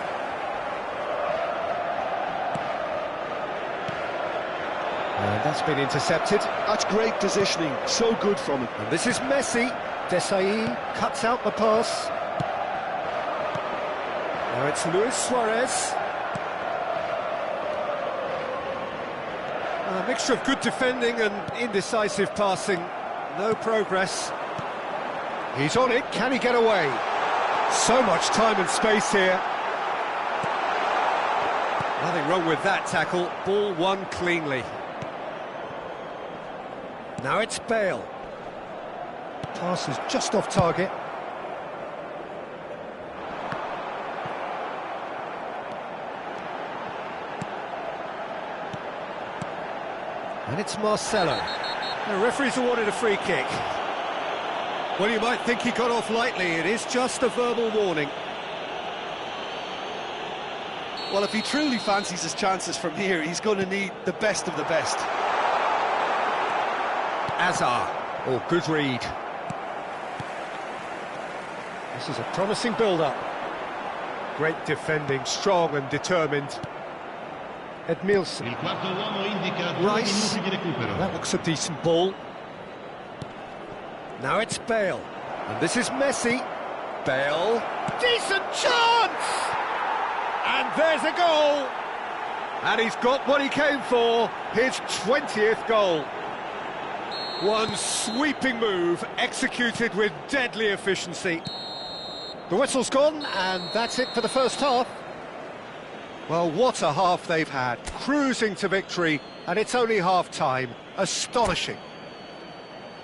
And that's been intercepted. That's great positioning, so good from him. And this is Messi. Desai cuts out the pass. Now it's Luis Suarez. A mixture of good defending and indecisive passing. No progress. He's on it, can he get away? So much time and space here. Nothing wrong with that tackle, ball won cleanly. Now it's Bale. Pass is just off target. And it's Marcelo. The referee's awarded a free kick. Well, you might think he got off lightly. It is just a verbal warning. Well, if he truly fancies his chances from here, he's going to need the best of the best. Azar. Oh, good read. This is a promising build-up. Great defending, strong and determined. Edmilson. Il quarto uomo indica 2 Rice. minuti di recupero. That looks a decent ball. Now it's Bale. And this is Messi. Bale. Decent chance! And there's a goal! And he's got what he came for, his 20th goal. One sweeping move, executed with deadly efficiency. The whistle's gone, and that's it for the first half. Well, what a half they've had, cruising to victory, and it's only half-time. Astonishing.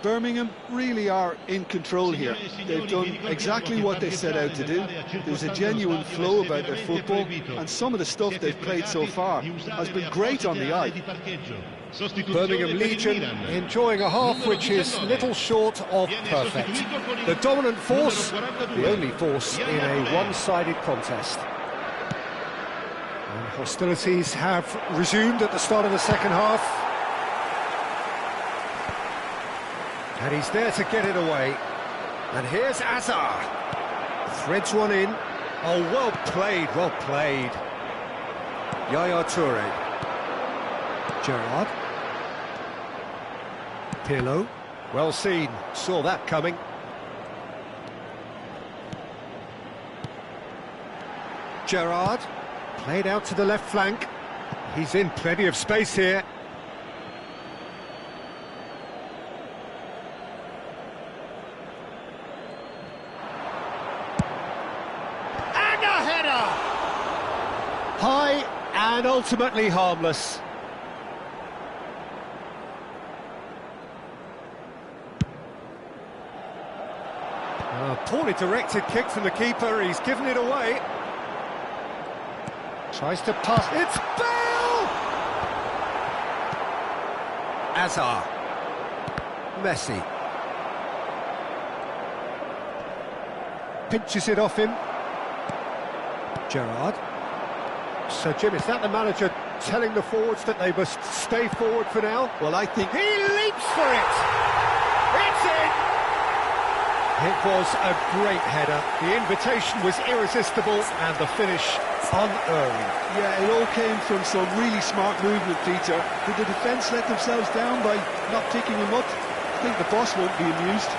Birmingham really are in control here. They've done exactly what they set out to do. There's a genuine flow about their football, and some of the stuff they've played so far has been great on the eye. Birmingham Legion enjoying a half which is little short of perfect. The dominant force, the only force in a one-sided contest. And hostilities have resumed at the start of the second half. And he's there to get it away. And here's Azar. Threads one in. Oh, well played, well played. Yaya Toure. Gerrard. Pirlo. Well seen, saw that coming. Gerrard. Played out to the left flank. He's in plenty of space here. And a header! High and ultimately harmless. Poorly directed kick from the keeper, he's given it away. Tries to pass, it's Bale! Azar. Messi. Pinches it off him. Gerrard. So, Jim, is that the manager telling the forwards that they must stay forward for now? Well, I think... He leaps for it! It's in! It was a great header. The invitation was irresistible and the finish unearned. Yeah, it all came from some really smart movement, Peter. Did the defence let themselves down by not picking him up? I think the boss won't be amused.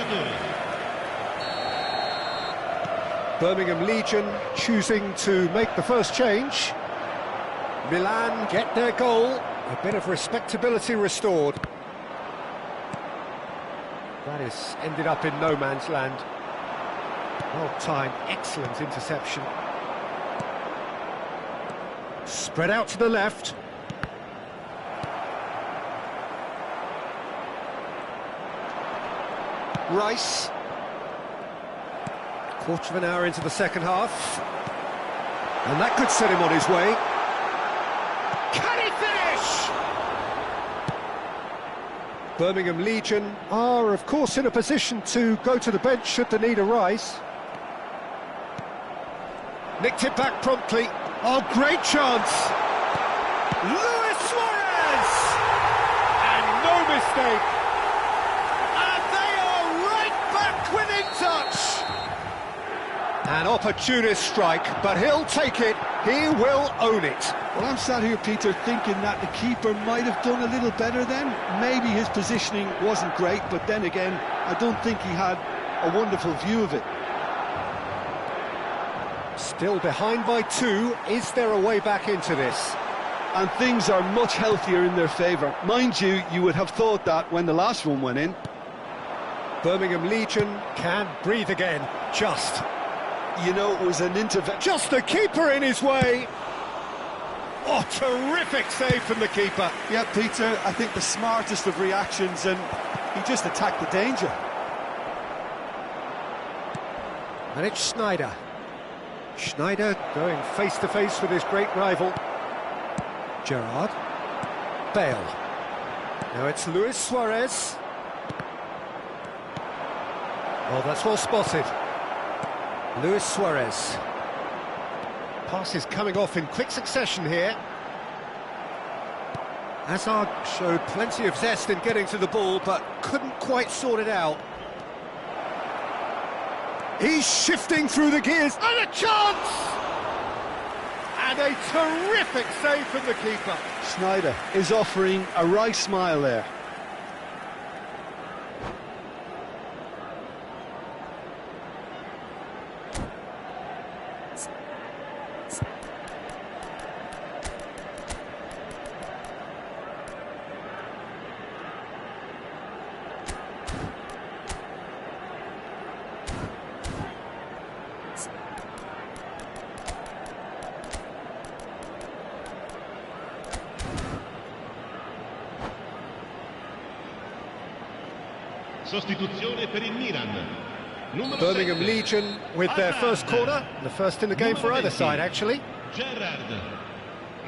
giocatori. Birmingham Legion choosing to make the first change. Milan get their goal. A bit of respectability restored. That is ended up in no man's land. Well timed, excellent interception. Spread out to the left. Rice. Quarter of an hour into the second half. And that could set him on his way. Can he finish? Birmingham Legion are, of course, in a position to go to the bench should the need arise. Nicked it back promptly. Oh, great chance! Luis Suarez! And no mistake! And they are right back within touch! An opportunist strike, but he'll take it. He will own it. Well, I'm sat here, Peter, thinking that the keeper might have done a little better then. Maybe his positioning wasn't great, but then again, I don't think he had a wonderful view of it. Still behind by 2. Is there a way back into this? And things are much healthier in their favour. Mind you, you would have thought that when the last one went in. Birmingham Legion can breathe again. Just. You know, it was an intervention. Just the keeper in his way. Oh, terrific save from the keeper. Yeah, Peter, I think the smartest of reactions, and he just attacked the danger. And it's Schneider. Schneider going face-to-face with his great rival. Gerrard. Bale. Now it's Luis Suarez. Oh, that's well spotted. Luis Suarez. Passes coming off in quick succession here. Hazard showed plenty of zest in getting to the ball, but couldn't quite sort it out. He's shifting through the gears, and a chance! And a terrific save from the keeper. Schneider is offering a wry smile there. Sostituzione per il Milan. Birmingham Legion with their first corner, the first in the game for either side, actually. Gerrard.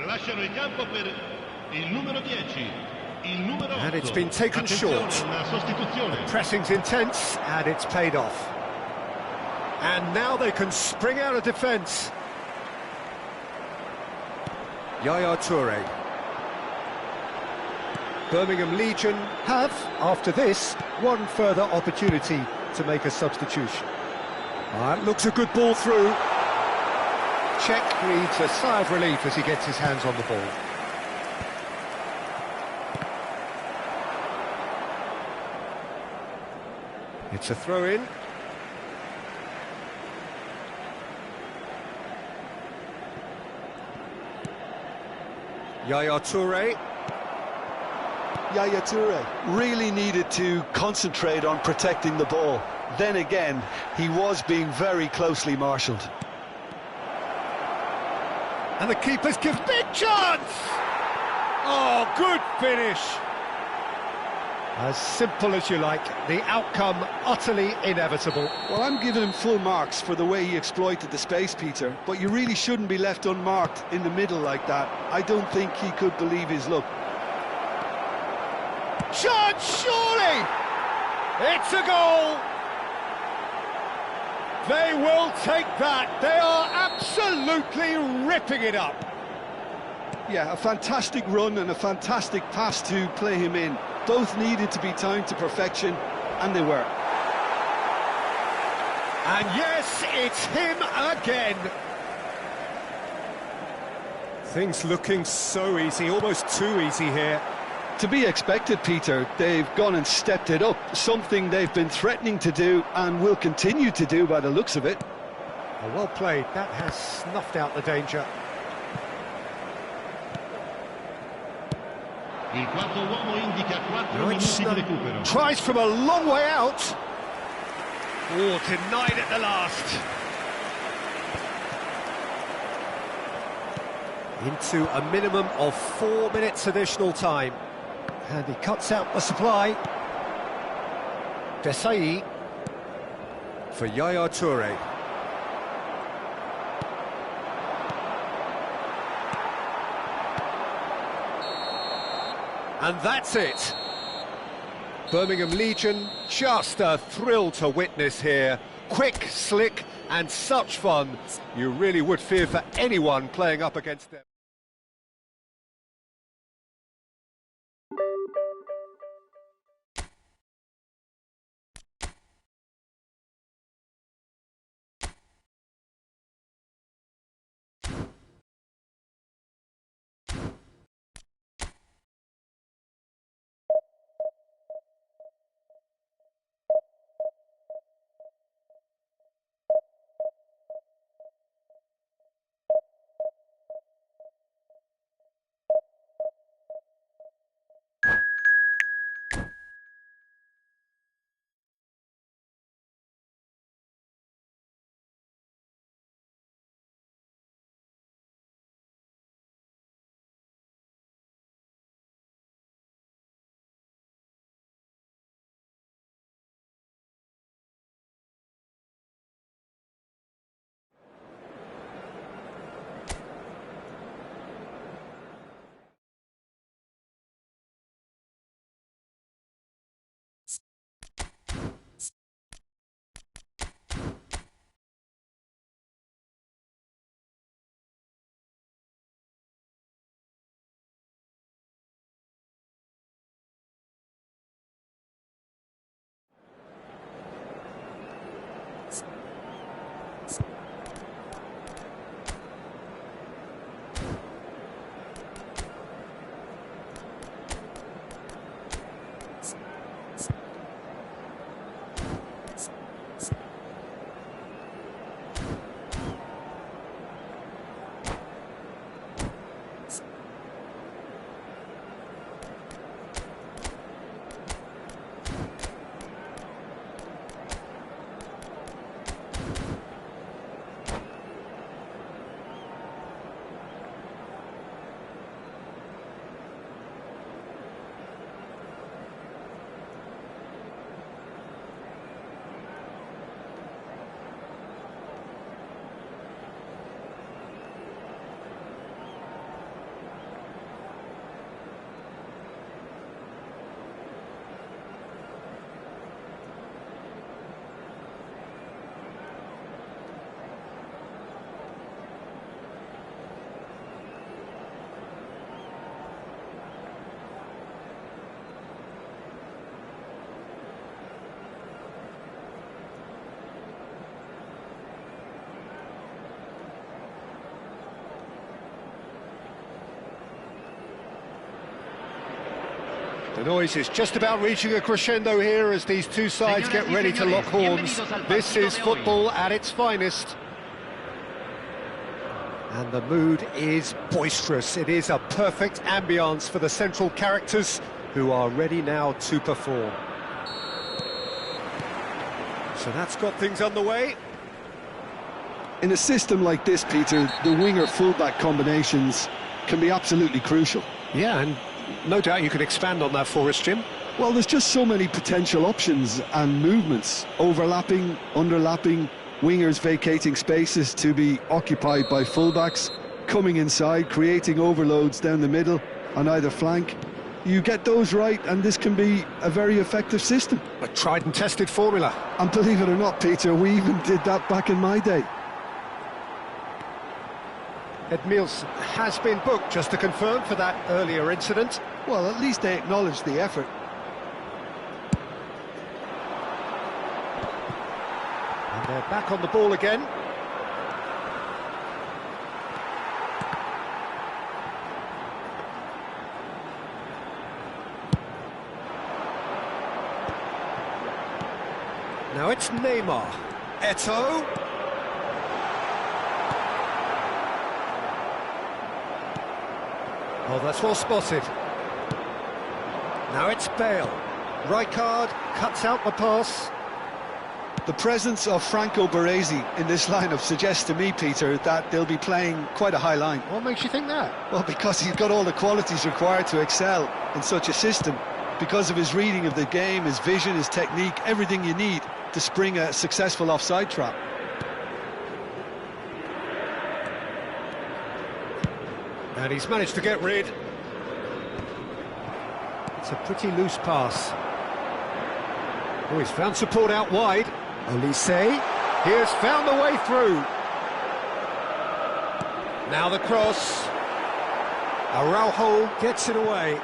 Lasciano il campo per il numero 10. Il numero 8. And it's been taken short. The pressing's intense, and it's paid off. And now they can spring out of defence. Yaya Toure. Birmingham Legion have, after this, one further opportunity to make a substitution. That looks a good ball through. Czech breathes a sigh of relief as he gets his hands on the ball. It's a throw-in. Yaya Toure. Yaya Toure really needed to concentrate on protecting the ball. Then again, he was being very closely marshalled. And the keeper's gives big chance! Oh, good finish! As simple as you like, the outcome utterly inevitable. Well, I'm giving him full marks for the way he exploited the space, Peter, but you really shouldn't be left unmarked in the middle like that. I don't think he could believe his luck. Chance, surely! It's a goal! They will take that. They are absolutely ripping it up. Yeah, a fantastic run and a fantastic pass to play him in. Both needed to be timed to perfection, and they were. And yes, it's him again. Things looking so easy, almost too easy here. To be expected, Peter. They've gone and stepped it up, something they've been threatening to do and will continue to do by the looks of it. Oh, well played, that has snuffed out the danger. Il quarto uomo indica 4 minuti di recupero. Tries from a long way out. Oh, denied at the last. Into a minimum of 4 minutes additional time. And he cuts out the supply. Desai for Yaya Toure. And that's it. Birmingham Legion, just a thrill to witness here. Quick, slick, and such fun. You really would fear for anyone playing up against them. The noise is just about reaching a crescendo here as these two sides get ready to lock horns. This is football at its finest. And the mood is boisterous. It is a perfect ambience for the central characters who are ready now to perform. So that's got things underway. In a system like this, Peter, the winger-fullback combinations can be absolutely crucial. Yeah, and no doubt you could expand on that for us, Jim. Well, there's just so many potential options and movements, overlapping, underlapping, wingers vacating spaces to be occupied by fullbacks, coming inside, creating overloads down the middle on either flank. You get those right and this can be a very effective system. A tried and tested formula. And believe it or not, Peter, we even did that back in my day. Ed Mills has been booked, just to confirm, for that earlier incident. Well, at least they acknowledged the effort. And they're back on the ball again. Now it's Neymar. Eto'o. Oh, that's well spotted. Now it's Bale. Rijkaard cuts out the pass. The presence of Franco Baresi in this lineup suggests to me, Peter, that they'll be playing quite a high line. What makes you think that? Well, because he's got all the qualities required to excel in such a system. Because of his reading of the game, his vision, his technique, everything you need to spring a successful offside trap. And he's managed to get rid. It's a pretty loose pass. Oh, he's found support out wide. Olise, he has found the way through. Now the cross. Araujo gets it away.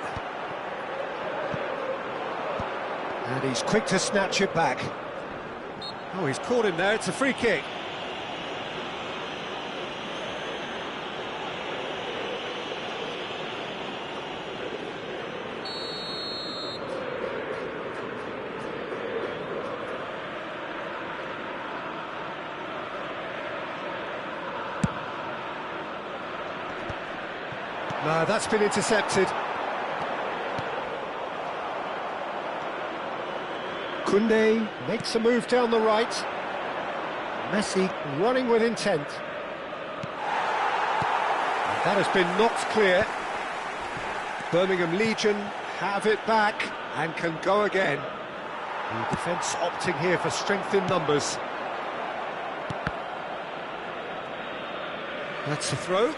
And he's quick to snatch it back. Oh, he's caught him there, it's a free kick. No, that's been intercepted. Koundé makes a move down the right. Messi running with intent. And that has been knocked clear. Birmingham Legion have it back and can go again. The defence opting here for strength in numbers. That's a throw.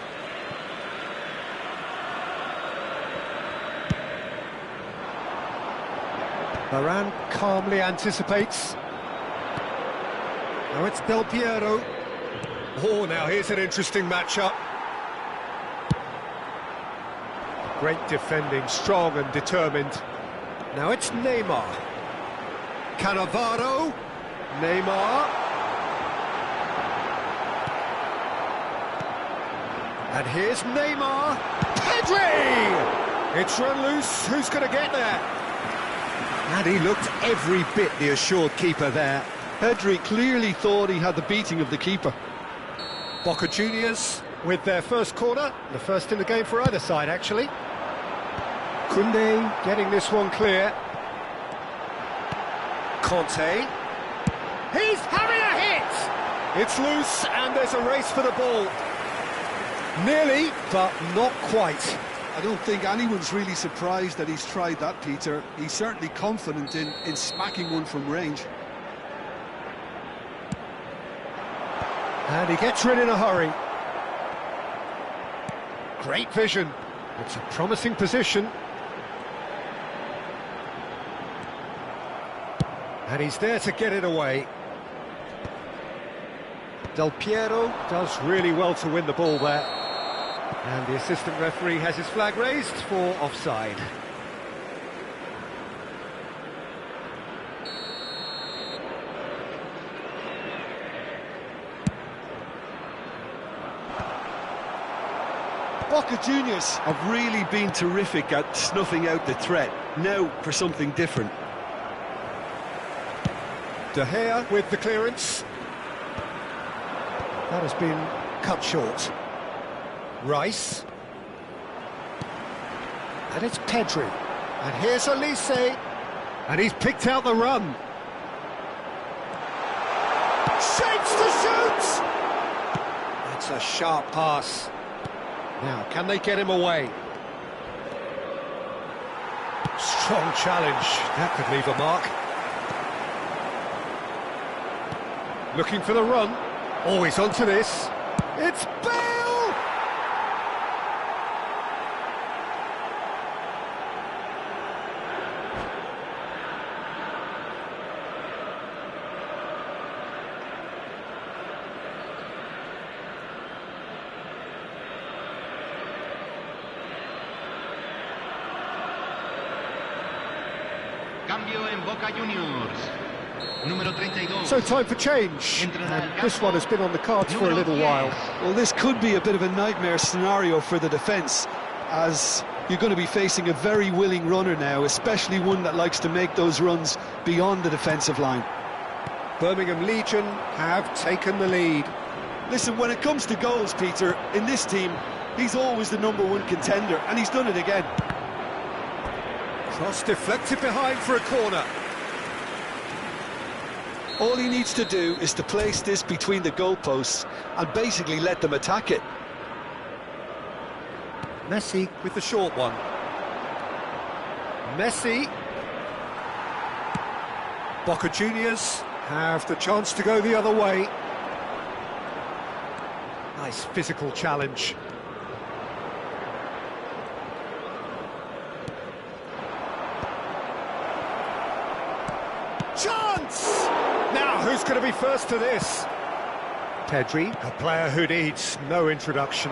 Varane calmly anticipates. Now it's Del Piero. Oh, now here's an interesting matchup. Great defending, strong and determined. Now it's Neymar. Cannavaro. Neymar. And here's Neymar. Pedri! It's run loose. Who's going to get there? And he looked every bit the assured keeper there. Pedri clearly thought he had the beating of the keeper. Boca Juniors with their first corner, the first in the game for either side, actually. Koundé getting this one clear. Conte. He's having a hit! It's loose and there's a race for the ball. Nearly, but not quite. I don't think anyone's really surprised that he's tried that, Peter. He's certainly confident in smacking one from range. And he gets rid in a hurry. Great vision. It's a promising position. And he's there to get it away. Del Piero does really well to win the ball there. And the assistant referee has his flag raised for offside. Boca Juniors have really been terrific at snuffing out the threat. Now for something different. De Gea with the clearance. That has been cut short. Rice. And it's Pedri. And here's Olise. And he's picked out the run. Shapes to shoot! That's a sharp pass. Now, can they get him away? Strong challenge. That could leave a mark. Looking for the run. Always onto this. It's Bale! Cambio en Boca Juniors. Número 32. So time for change. And this one has been on the cards for a little while. Well, this could be a bit of a nightmare scenario for the defence, as you're going to be facing a very willing runner now, especially one that likes to make those runs beyond the defensive line. Birmingham Legion have taken the lead. Listen, when it comes to goals, Peter, in this team, he's always the #1 contender, and he's done it again. Cross deflected behind for a corner. All he needs to do is to place this between the goalposts and basically let them attack it. Messi with the short one. Messi. Boca Juniors have the chance to go the other way. Nice physical challenge. Chance! Now, who's going to be first to this? Pedri, a player who needs no introduction.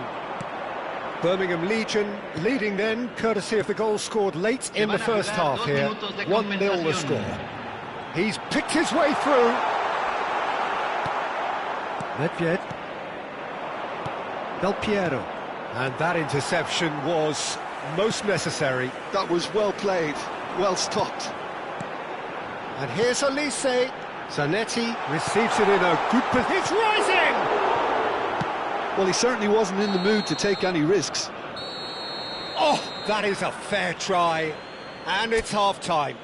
Birmingham Legion leading then, courtesy of the goal scored late in the first half here. 1-0 the score. He's picked his way through. Nedved. Del Piero. And that interception was most necessary. That was well played, well stopped. And here's Olise. Zanetti receives it in a good position. He's rising! Well, he certainly wasn't in the mood to take any risks. Oh, that is a fair try. And it's half-time.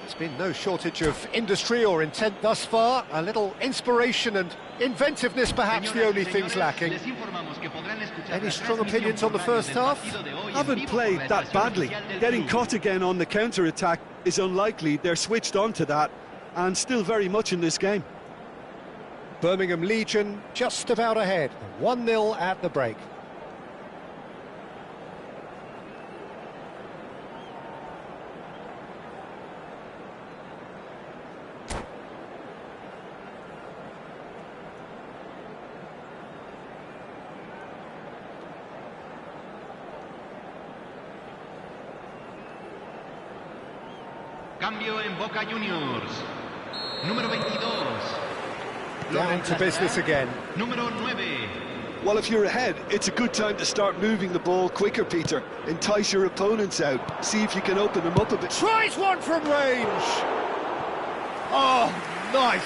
There's been no shortage of industry or intent thus far. A little inspiration and inventiveness perhaps the only things lacking. Any strong opinions on the first half? Haven't played that badly. Getting caught again on the counter-attack is unlikely. They're switched on to that and still very much in this game. Birmingham Legion just about ahead. 1-0 at the break. Cambio en Boca Juniors. Número 22. Down to business again. Número 9. Well, if you're ahead, it's a good time to start moving the ball quicker, Peter. Entice your opponents out. See if you can open them up a bit. Tries one from range. Oh, nice.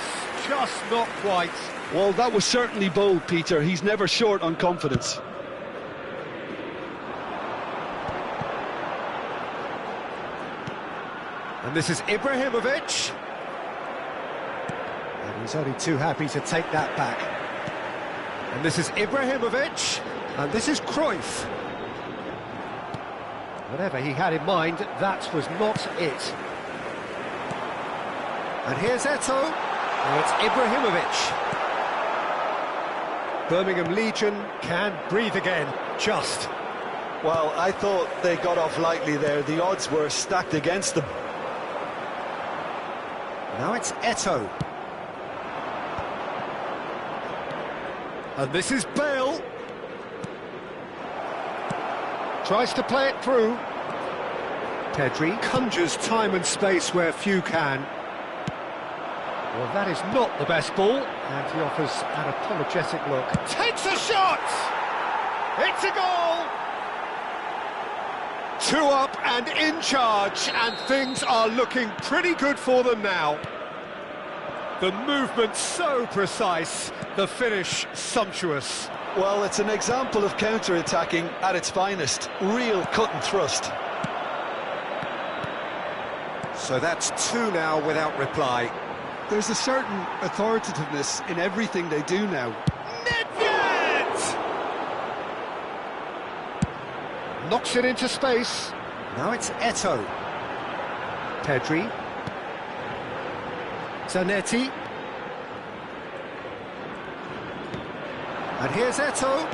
Just not quite. Well, that was certainly bold, Peter. He's never short on confidence. And this is Ibrahimovic. And he's only too happy to take that back. And this is Ibrahimovic. And this is Cruyff. Whatever he had in mind, that was not it. And here's Eto'o. And it's Ibrahimovic. Birmingham Legion can breathe again, just. Well, I thought they got off lightly there. The odds were stacked against them. Now it's Eto'o. And this is Bale. Tries to play it through. Pedri conjures time and space where few can. Well, that is not the best ball. And he offers an apologetic look. Takes a shot! It's a goal! 2 up and in charge, and things are looking pretty good for them now. The movement so precise, the finish sumptuous. Well, it's an example of counter-attacking at its finest. Real cut and thrust. So that's 2 now without reply. There's a certain authoritativeness in everything they do now. Nedved! Knocks it into space. Now it's Eto'o. Pedri. Zanetti. And here's Eto'o.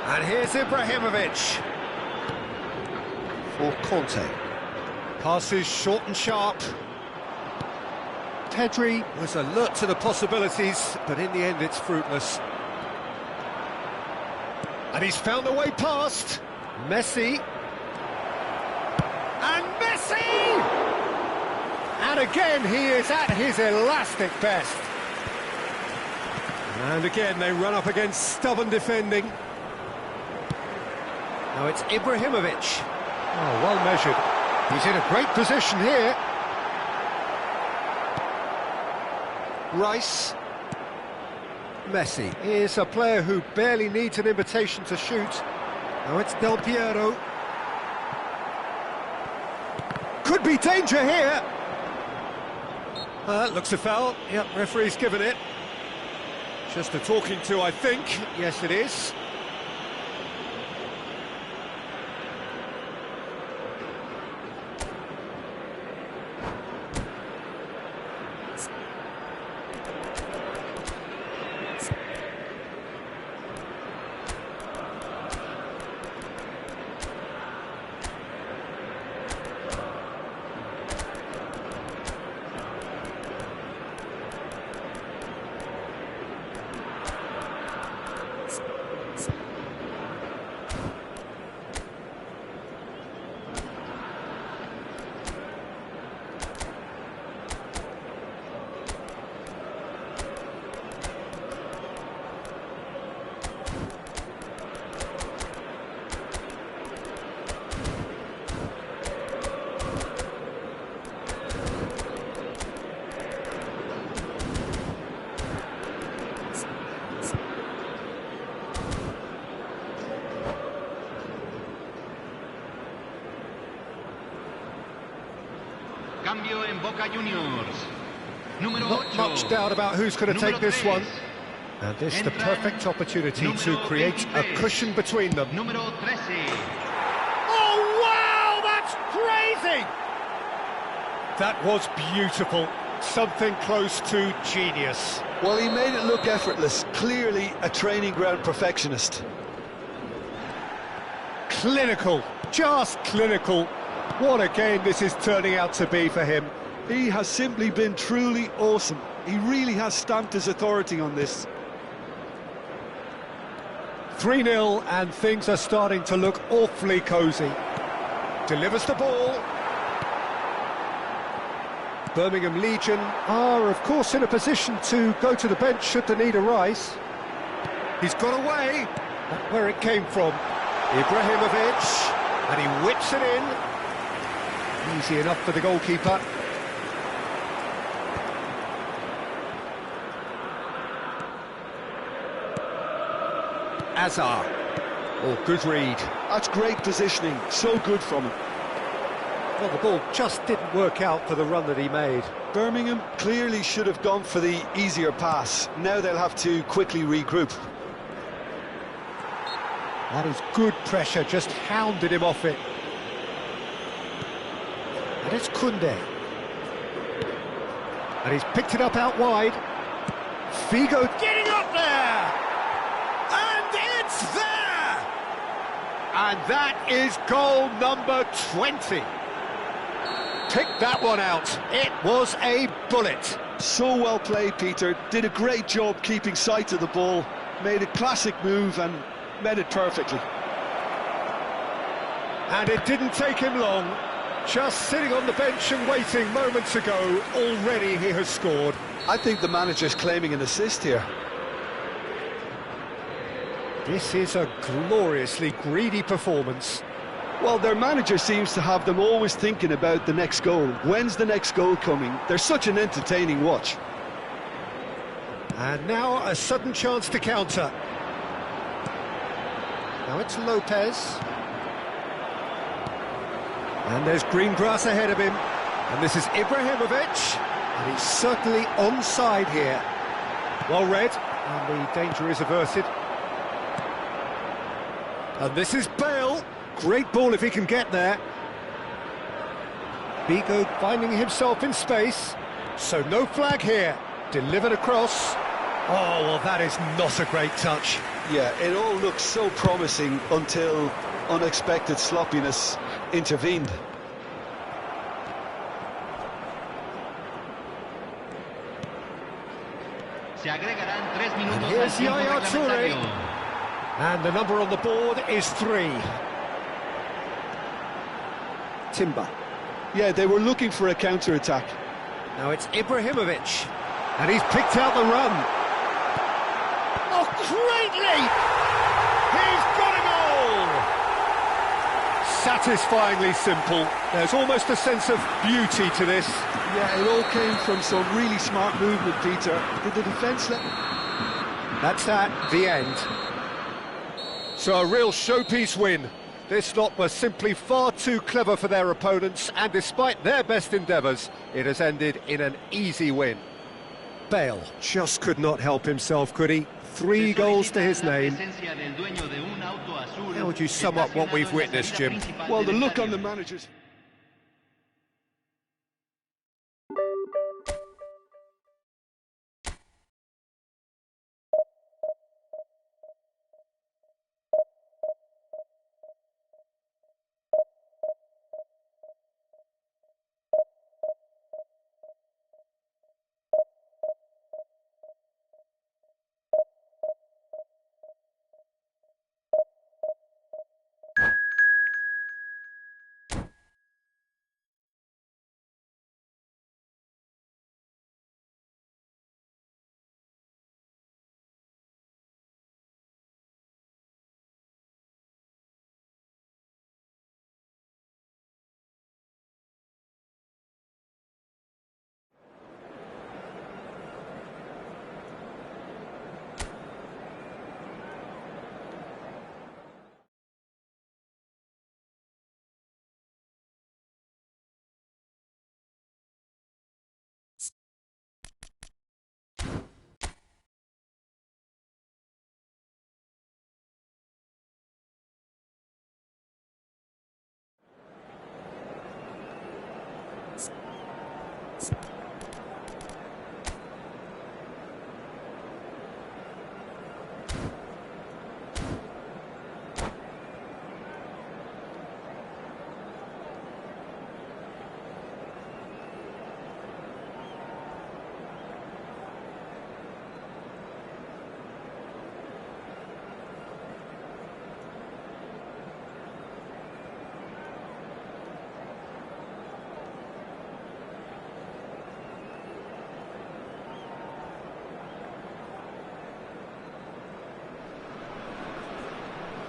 And here's Ibrahimovic. For Conte. Passes short and sharp. Pedri was alert to the possibilities, but in the end it's fruitless. And he's found a way past. Messi. And Messi! And again, he is at his elastic best. And again, they run up against stubborn defending. Now it's Ibrahimovic. Oh, well measured. He's in a great position here. Rice. Messi is a player who barely needs an invitation to shoot. Now it's Del Piero. Could be danger here. Looks a foul. Yep, referee's given it. Just a talking to, I think. Yes, it is. Cambio en Boca Juniors. Número Not 8. much doubt about who's going to take this one. And this is the perfect opportunity to create a cushion between them. Número 13. Oh, wow, that's crazy! That was beautiful. Something close to genius. Well, he made it look effortless. Clearly a training ground perfectionist. Clinical, just clinical. What a game this is turning out to be for him. He has simply been truly awesome. He really has stamped his authority on this. 3-0 and things are starting to look awfully cosy. Delivers the ball. Birmingham Legion are, of course, in a position to go to the bench should they need a rise. He's got away. Not where it came from. Ibrahimovic, and he whips it in. Easy enough for the goalkeeper. Azar. Oh, good read. That's great positioning. So good from him. Well, the ball just didn't work out for the run that he made. Birmingham clearly should have gone for the easier pass. Now they'll have to quickly regroup. That is good pressure, just hounded him off it. And it's Koundé. And he's picked it up out wide. Figo getting up there! And it's there! And that is goal number 20. Pick that one out. It was a bullet. So well played, Peter. Did a great job keeping sight of the ball. Made a classic move and met it perfectly. And it didn't take him long. Just sitting on the bench and waiting moments ago, already he has scored. I think the manager's claiming an assist here. This is a gloriously greedy performance. Well, their manager seems to have them always thinking about the next goal. When's the next goal coming? They're such an entertaining watch. And now a sudden chance to counter. Now it's Lopez. And there's green grass ahead of him. And this is Ibrahimovic. And he's certainly onside here. Well read. And the danger is averted. And this is Bale. Great ball if he can get there. Figo finding himself in space. So no flag here. Delivered across. Oh, well, that is not a great touch. Yeah, it all looked so promising until unexpected sloppiness intervened. And here's Yaya Toure. And the number on the board is 3. Timber. Yeah, they were looking for a counter-attack. Now it's Ibrahimovic. And he's picked out the run. Oh, great leap! He's got a goal! satisfyingly simple. There's almost a sense of beauty to this. Yeah, it all came from some really smart movement, Peter. Did the defence let... That's the end. So a real showpiece win. This lot were simply far too clever for their opponents, and despite their best endeavours, it has ended in an easy win. Bale just could not help himself, could he? 3 goals to his name. How would you sum up what we've witnessed, Jim? Well, the look on the manager's...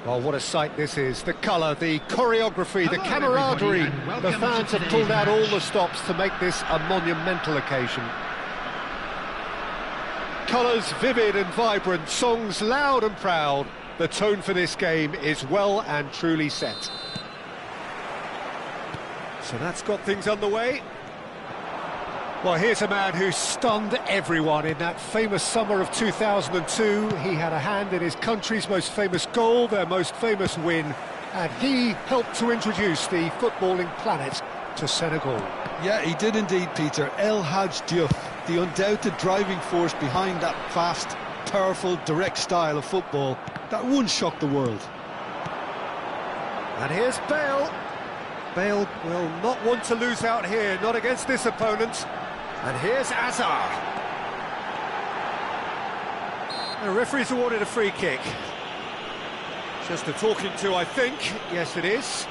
Well, what a sight this is. The colour, the choreography, the camaraderie. The fans have pulled out all the stops to make this a monumental occasion. Colours vivid and vibrant, songs loud and proud. The tone for this game is well and truly set. So that's got things underway. Well, here's a man who stunned everyone in that famous summer of 2002. He had a hand in his country's most famous goal, their most famous win, and he helped to introduce the footballing planet to Senegal. Yeah, he did indeed, Peter. El Hadj Diouf, the undoubted driving force behind that fast, powerful, direct style of football that once shocked the world. And here's Bale. Bale will not want to lose out here, not against this opponent. And here's Azar. The referee's awarded a free kick. Just a talking to, I think. Yes, it is.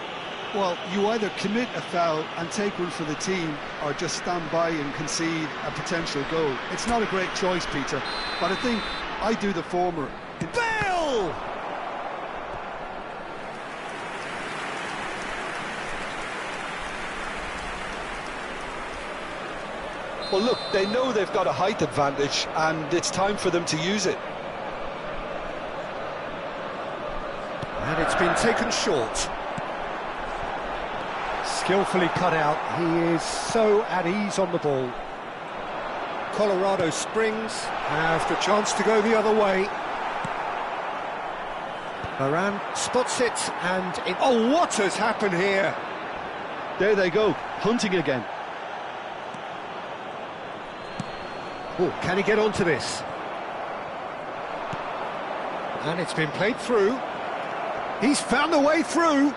Well, you either commit a foul and take one for the team, or just stand by and concede a potential goal. It's not a great choice, Peter, but I think I do the former. Bale! Well, look, they know they've got a height advantage, and it's time for them to use it. And it's been taken short. Skillfully cut out. He is so at ease on the ball. Colorado Springs have the chance to go the other way. Varane spots it, and oh, what has happened here? There they go, hunting again. Oh, can he get onto this? And it's been played through. He's found a way through.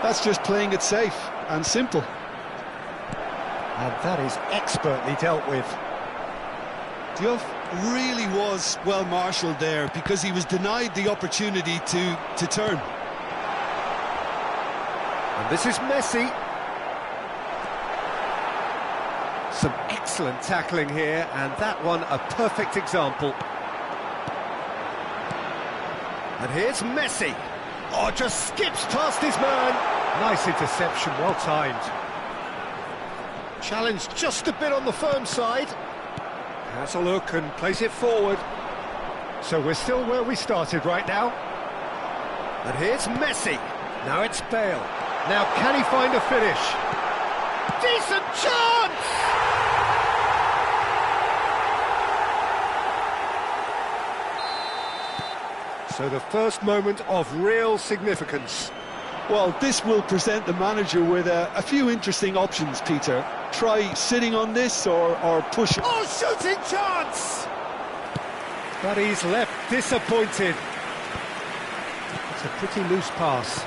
That's just playing it safe and simple. And that is expertly dealt with. Diouf really was well marshalled there because he was denied the opportunity to turn. And this is Messi. Some excellent tackling here, and that one a perfect example. And here's Messi. Oh, just skips past his man. Nice interception, well timed. Challenge just a bit on the firm side. Has a look and plays it forward. So we're still where we started right now. And here's Messi. Now it's Bale. Now can he find a finish? Decent chance! So the first moment of real significance. Well, this will present the manager with a few interesting options, Peter. Try sitting on this or push. Oh, shooting chance! But he's left disappointed. It's a pretty loose pass.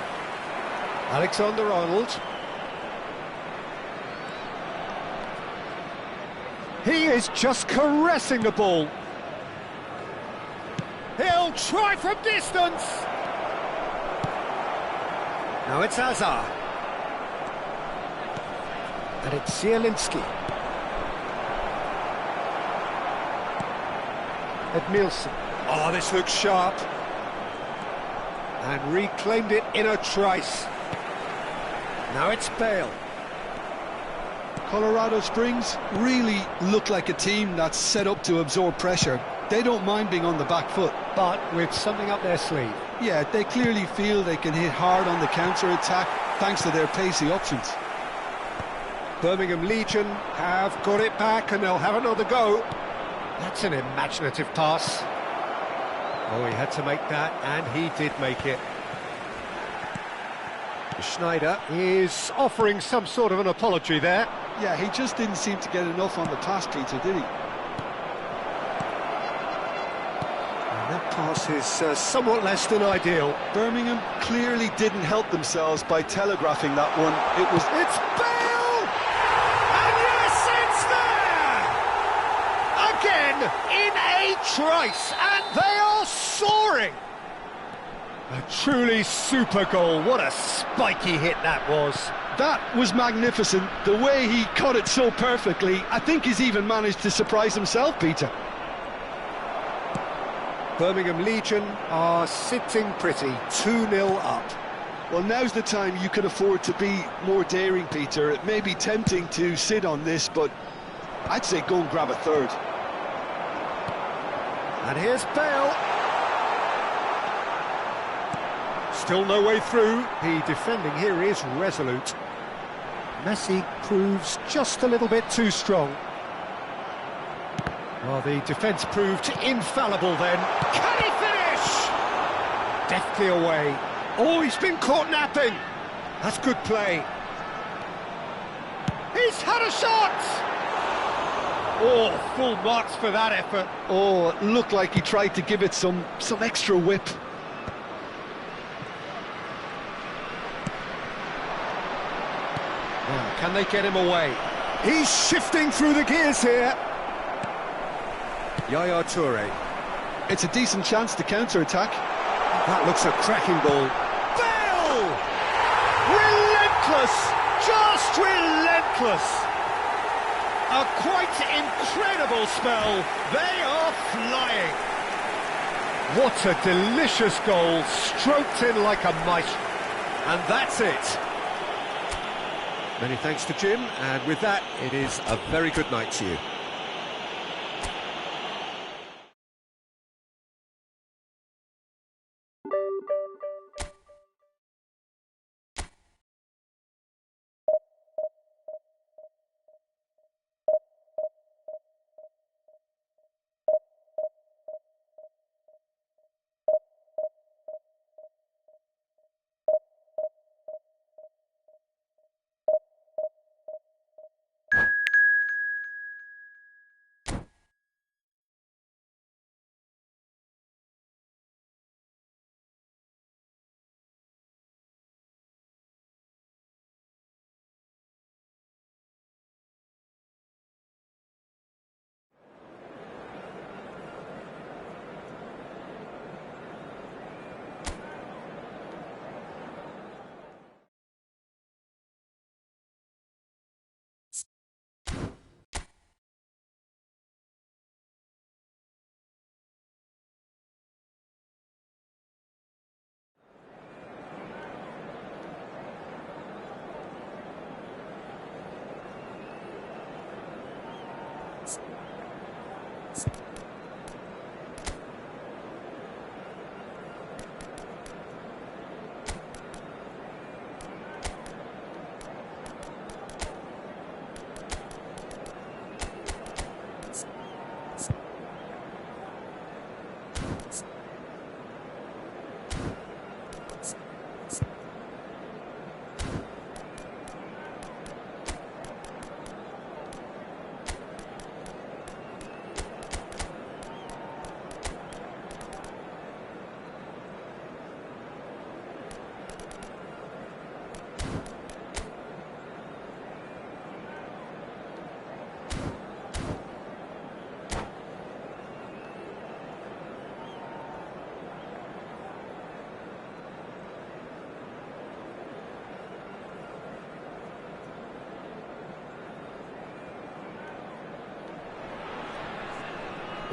Alexander-Arnold. He is just caressing the ball. He'll try from distance. Now it's Hazard. And it's Zielinski. Edmilson. Oh, this looks sharp. And reclaimed it in a trice. Now it's Bale. Colorado Springs really look like a team that's set up to absorb pressure. They don't mind being on the back foot. But with something up their sleeve. Yeah, they clearly feel they can hit hard on the counter-attack thanks to their pacey options. Birmingham Legion have got it back and they'll have another go. That's an imaginative pass. Oh, he had to make that, and he did make it. Schneider is offering some sort of an apology there. Yeah, he just didn't seem to get enough on the pass, Peter, did he? And that pass is somewhat less than ideal. Birmingham clearly didn't help themselves by telegraphing that one. It's Bale! And yes, it's there! Again, in a trice, and they are soaring! A truly super goal. What a spiky hit that was. That was magnificent. The way he cut it so perfectly, I think he's even managed to surprise himself, Peter. Birmingham Legion are sitting pretty, 2-0 up. Well, now's the time you can afford to be more daring, Peter. It may be tempting to sit on this, but I'd say go and grab a third. And here's Bale. Still no way through. The defending here is resolute. Messi proves just a little bit too strong. Well, the defence proved infallible then. Can he finish? Deftly away. Oh, he's been caught napping. That's good play. He's had a shot! Oh, full marks for that effort. Oh, it looked like he tried to give it some extra whip. Now, can they get him away? He's shifting through the gears here. Yaya Toure. It's a decent chance to counter-attack. That looks a cracking ball. Bale! Relentless! Just relentless! A quite incredible spell. They are flying. What a delicious goal, stroked in like a maestro. And that's it. Many thanks to Jim, and with that, it is a very good night to you.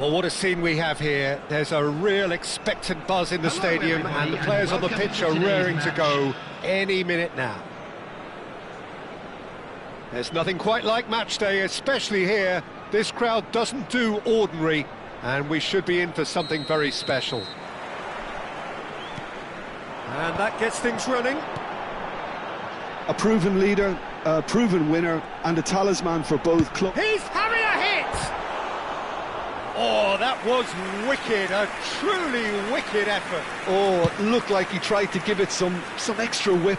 Well, what a scene we have here. There's a real expectant buzz in the stadium, and the players on the pitch are raring to go any minute now. There's nothing quite like match day, especially here. This crowd doesn't do ordinary, and we should be in for something very special. And that gets things running. A proven leader, a proven winner, and a talisman for both clubs. He's having a hit! Oh, that was wicked, a truly wicked effort. Oh, it looked like he tried to give it some extra whip.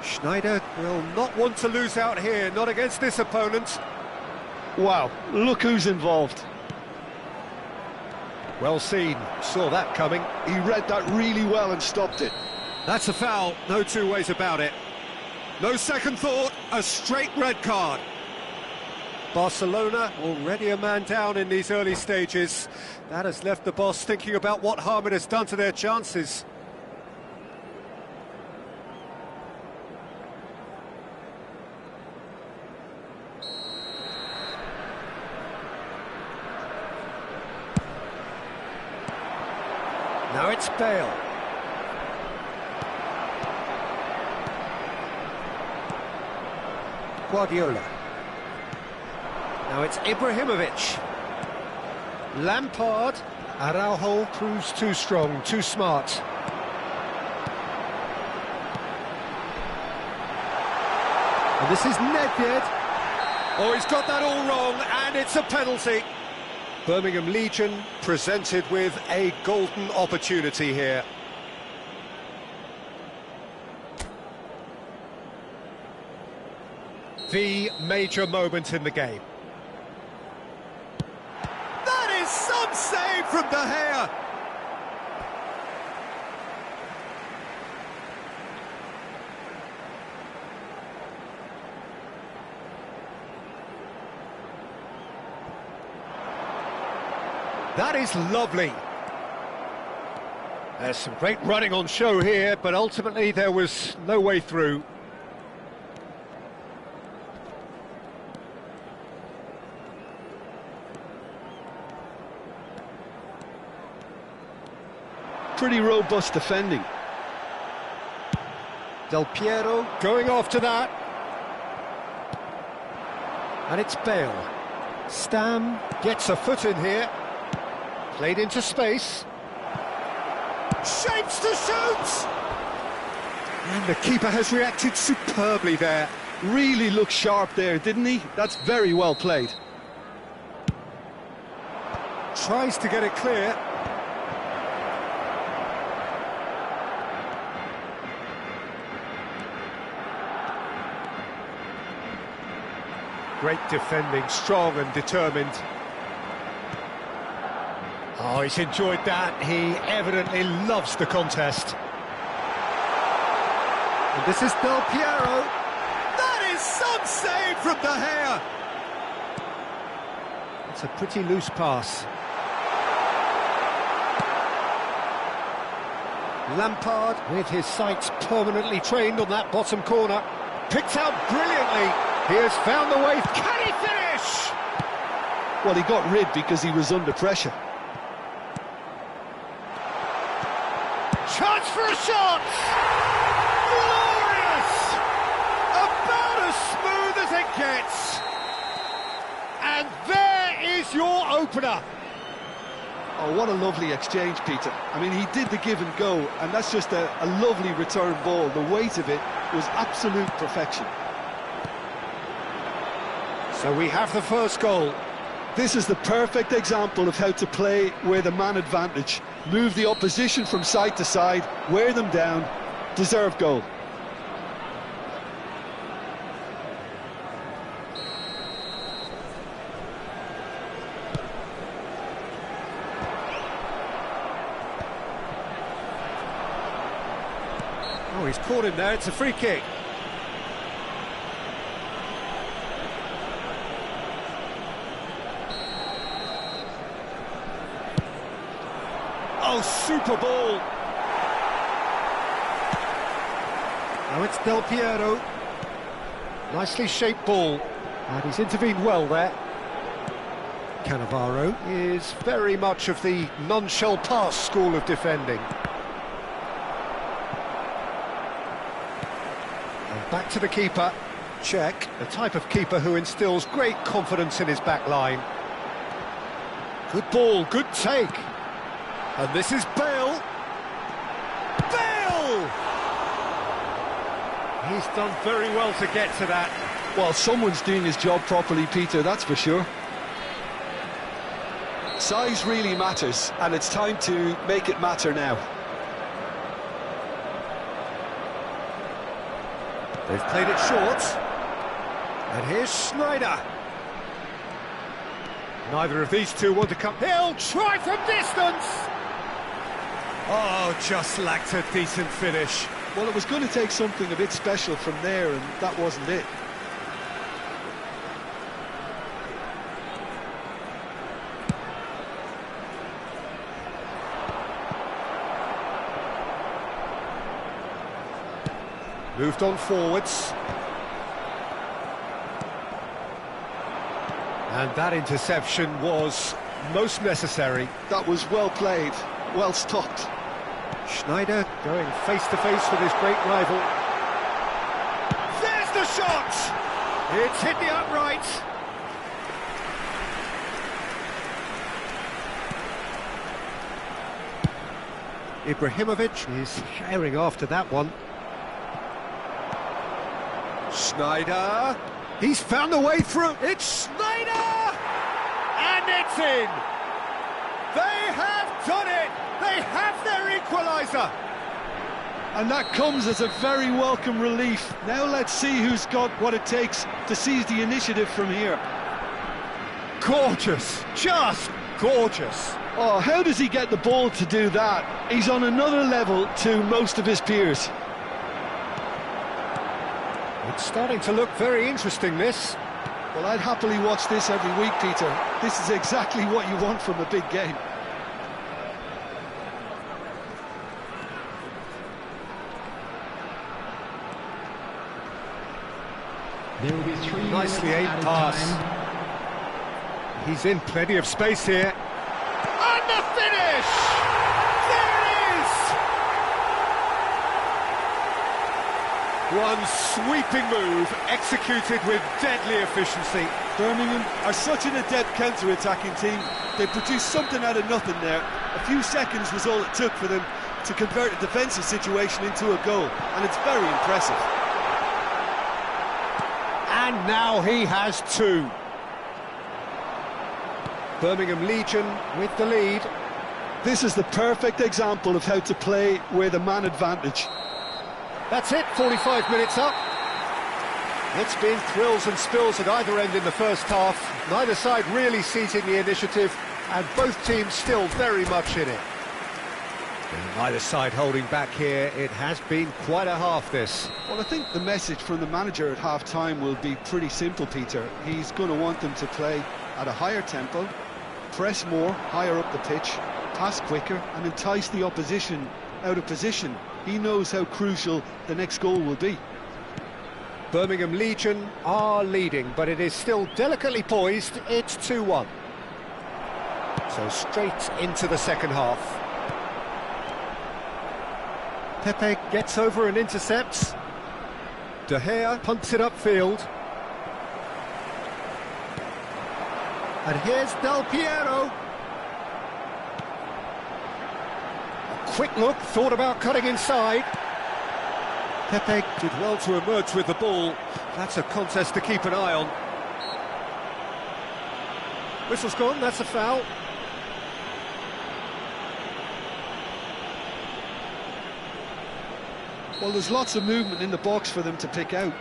Schneider will not want to lose out here, not against this opponent. Wow, look who's involved. Well seen, saw that coming. He read that really well and stopped it. That's a foul, no two ways about it. No second thought, a straight red card. Barcelona already a man down in these early stages. That has left the boss thinking about what harm it has done to their chances. Now it's Bale. Guardiola. Now it's Ibrahimovic. Lampard. Araujo proves too strong, too smart. And this is Nedved. Oh, he's got that all wrong, and it's a penalty. Birmingham Legion presented with a golden opportunity here. The major moment in the game. That is some save from De Gea. That is lovely. There's some great running on show here, but ultimately there was no way through. Pretty robust defending. Del Piero going after that. And it's Bale. Stam gets a foot in here. Played into space. Shapes to shoot! And the keeper has reacted superbly there. Really looked sharp there, didn't he? That's very well played. Tries to get it clear. Great defending, strong and determined. Oh, he's enjoyed that. He evidently loves the contest. And this is Del Piero. That is some save from De Gea. It's a pretty loose pass. Lampard, with his sights permanently trained on that bottom corner, picked out brilliantly. He has found the way. Can he finish? Well, he got rid because he was under pressure. Chance for a shot! Glorious! About as smooth as it gets. And there is your opener. Oh, what a lovely exchange, Peter. I mean, he did the give and go, and that's just a lovely return ball. The weight of it was absolute perfection. So we have the first goal. This is the perfect example of how to play with a man advantage. Move the opposition from side to side, wear them down, deserve goal. Oh, he's caught him there, it's a free kick. Oh, super ball. Now it's Del Piero. Nicely shaped ball. And he's intervened well there. Cannavaro is very much of the non-shell pass school of defending. And back to the keeper. Check, the type of keeper who instills great confidence in his back line. Good ball, good take. And this is Bale. Bale! He's done very well to get to that. Well, someone's doing his job properly, Peter, that's for sure. Size really matters, and it's time to make it matter now. They've played it short. And here's Schneider. Neither of these two want to come. He'll try from distance! Oh, just lacked a decent finish. Well, it was going to take something a bit special from there, and that wasn't it. Moved on forwards. And that interception was most necessary. That was well played, well stopped. Schneider going face-to-face with his great rival. There's the shot! It's hit the upright. Ibrahimovic is sharing after that one. Schneider, he's found a way through. It's Schneider! And it's in! They have done it! They have their equaliser! And that comes as a very welcome relief. Now let's see who's got what it takes to seize the initiative from here. Gorgeous, just gorgeous. Oh, how does he get the ball to do that? He's on another level to most of his peers. It's starting to look very interesting, this. Well, I'd happily watch this every week, Peter. This is exactly what you want from a big game. There will be 3 Nicely aimed pass. He's in plenty of space here. And the finish! There it is! One sweeping move, executed with deadly efficiency. Birmingham are such an adept counter-attacking team. They produced something out of nothing there. A few seconds was all it took for them to convert a defensive situation into a goal, and it's very impressive. And now he has two. Birmingham Legion with the lead. This is the perfect example of how to play with a man advantage. That's it, 45 minutes up. It's been thrills and spills at either end in the first half. Neither side really seizing the initiative, and both teams still very much in it. And neither side holding back here. It has been quite a half, this. Well, I think the message from the manager at half-time will be pretty simple, Peter. He's going to want them to play at a higher tempo, press more, higher up the pitch, pass quicker, and entice the opposition out of position. He knows how crucial the next goal will be. Birmingham Legion are leading, but it is still delicately poised. It's 2-1. So straight into the second half. Pepe gets over and intercepts. De Gea punts it upfield. And here's Del Piero. A quick look, thought about cutting inside. Pepe did well to emerge with the ball. That's a contest to keep an eye on. Whistle's gone, that's a foul. Well, there's lots of movement in the box for them to pick out.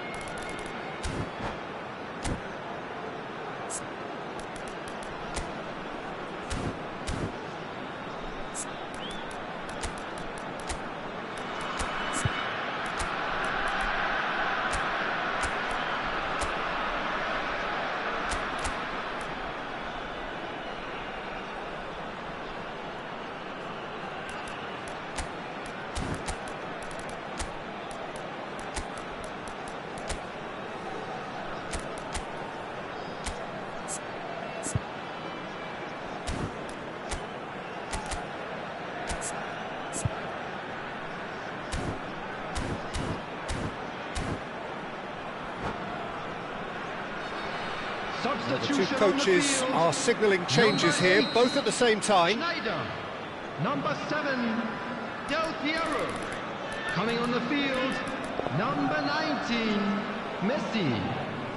The two coaches are signalling changes here, both at the same time. Schneider. Number 7, Del Piero. Coming on the field, number 19, Messi.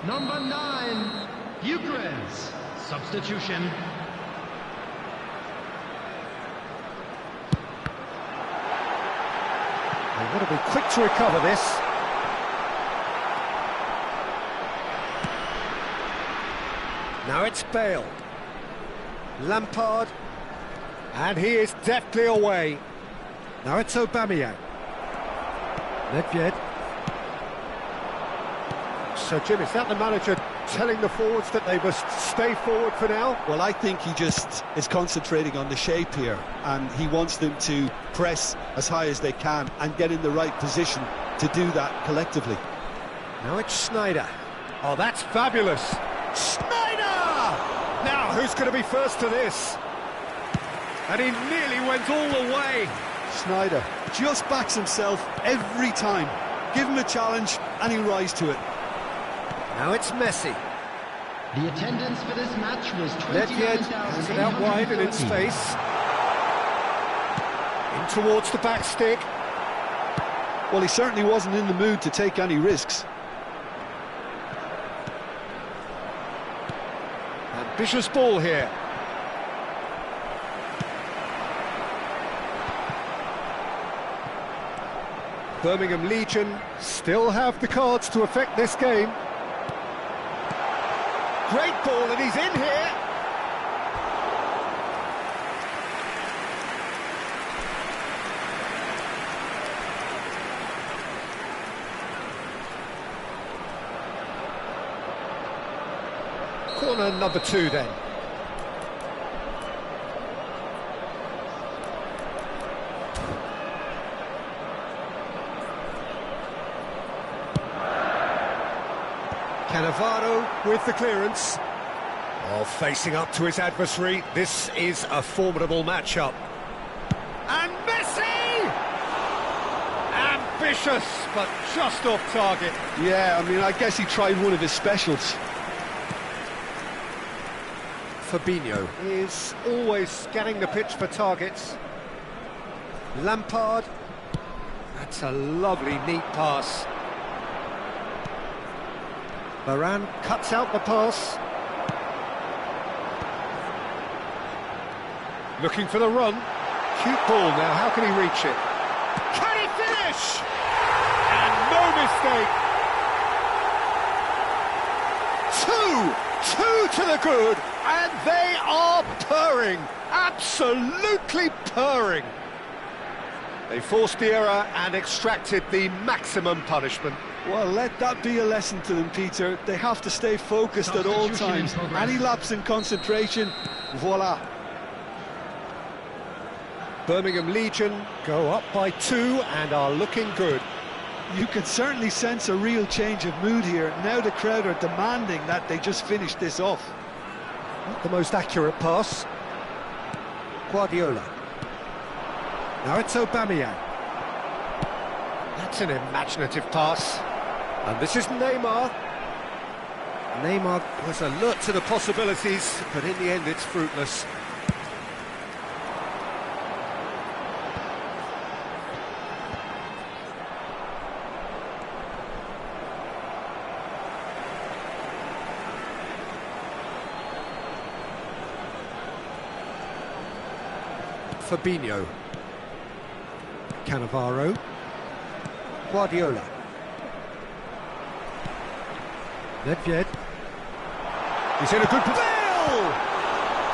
Number 9, Gyökeres. Substitution. They've got to be quick to recover this. Now it's Bale. Lampard. And he is deftly away. Now it's Aubameyang. Nedved. So, Jim, is that the manager telling the forwards that they must stay forward for now? Well, I think he just is concentrating on the shape here, and he wants them to press as high as they can and get in the right position to do that collectively. Now it's Sneijder. Oh, that's fabulous. Sneijder! Now, who's going to be first to this? And he nearly went all the way. Sneijder just backs himself every time. Give him a challenge and he'll rise to it. Now it's Messi. The attendance for this match was Nedved has it out wide and in space. In towards the back stick. Well, he certainly wasn't in the mood to take any risks. Ambitious ball here. Birmingham Legion still have the cards to affect this game. Great ball, and he's in here. Corner number 2 then. Cannavaro with the clearance. Oh, facing up to his adversary. This is a formidable matchup. And Messi! Ambitious, but just off target. Yeah, I mean, I guess he tried one of his specials. Fabinho is always scanning the pitch for targets. Lampard. That's a lovely, neat pass. Varane cuts out the pass. Looking for the run. Cute ball now, how can he reach it? Can he finish? And no mistake. 2 to the good, and they are purring. Absolutely purring. They forced the error and extracted the maximum punishment. Well, let that be a lesson to them, Peter. They have to stay focused at all times. Any lapse in concentration, voila. Birmingham Legion go up by 2 and are looking good. You can certainly sense a real change of mood here. Now the crowd are demanding that they just finish this off. Not the most accurate pass. Guardiola. Now it's Aubameyang. That's an imaginative pass. And this is Neymar. Neymar was alert to the possibilities, but in the end it's fruitless. Fabinho, Cannavaro, Guardiola, Nedved. He's in a good position.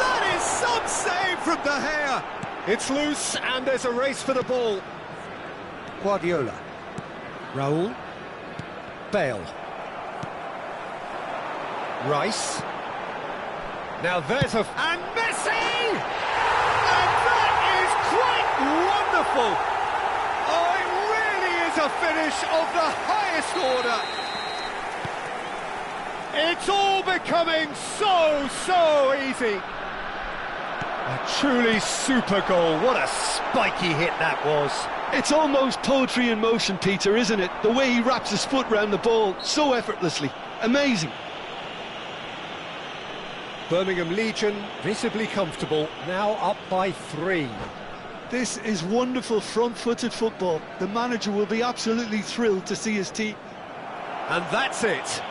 That is some save from De Gea. It's loose and there's a race for the ball. Guardiola, Raul, Bale, Rice. Now there's a... and Messi! Wonderful! Oh, it really is a finish of the highest order. It's all becoming so easy. A truly super goal. What a spiky hit that was. It's almost poetry in motion, Peter, isn't it? The way he wraps his foot round the ball so effortlessly. Amazing. Birmingham Legion visibly comfortable, now up by 3. This is wonderful front-footed football. The manager will be absolutely thrilled to see his team. And that's it.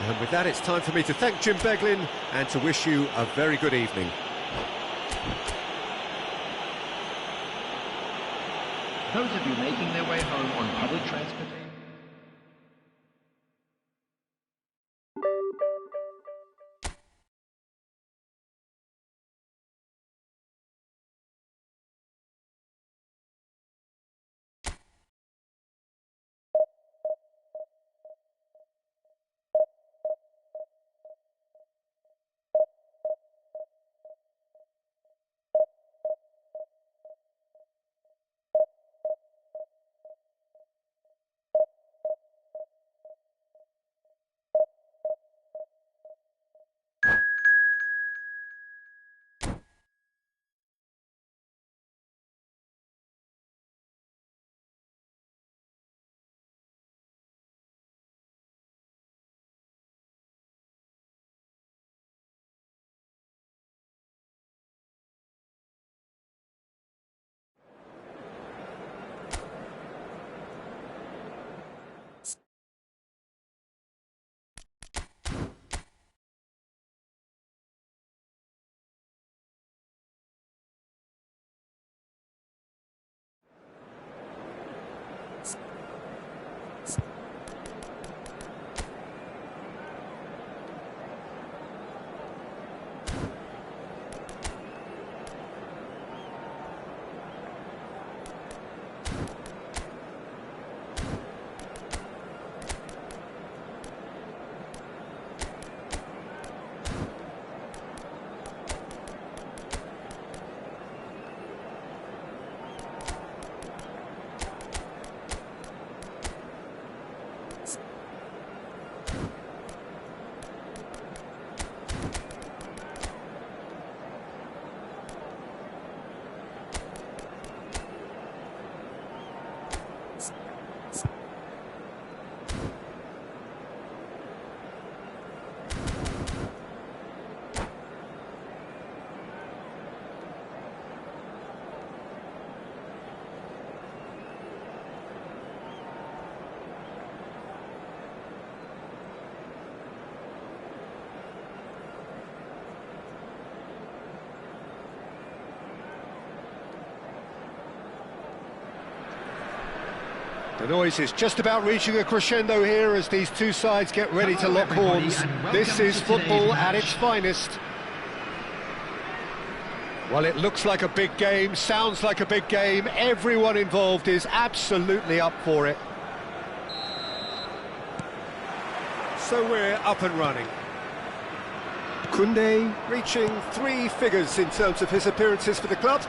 And with that, it's time for me to thank Jim Beglin and to wish you a very good evening. Those of you making their way home on public transportation. The noise is just about reaching a crescendo here as these two sides get ready to lock horns. This is football at its finest. Well, it looks like a big game, sounds like a big game. Everyone involved is absolutely up for it. So we're up and running. Koundé reaching 3 figures in terms of his appearances for the club.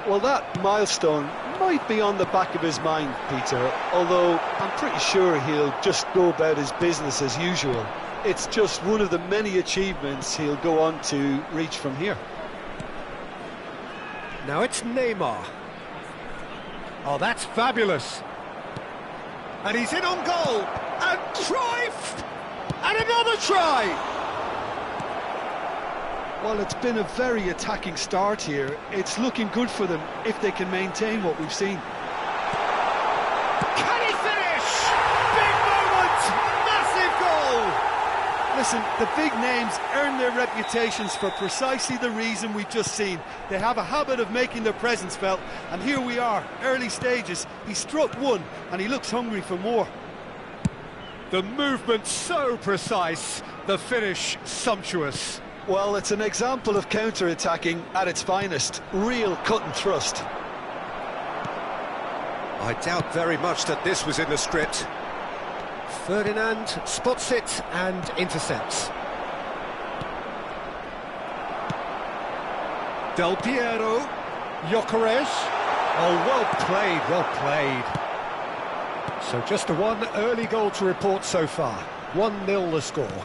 Well, that milestone might be on the back of his mind, Peter, although I'm pretty sure he'll just go about his business as usual. It's just one of the many achievements he'll go on to reach from here. Now it's Neymar. Oh, that's fabulous. And he's in on goal. And Cruyff! And another try! Well, it's been a very attacking start here. It's looking good for them if they can maintain what we've seen. Can he finish? Big moment! Massive goal! Listen, the big names earn their reputations for precisely the reason we've just seen. They have a habit of making their presence felt, and here we are, early stages. He struck one, and he looks hungry for more. The movement so precise, the finish sumptuous. Well, it's an example of counter-attacking at its finest. Real cut and thrust. I doubt very much that this was in the script. Ferdinand spots it and intercepts. Del Piero, Gyökeres. Oh, well played, well played. So just the one early goal to report so far. 1-0 the score.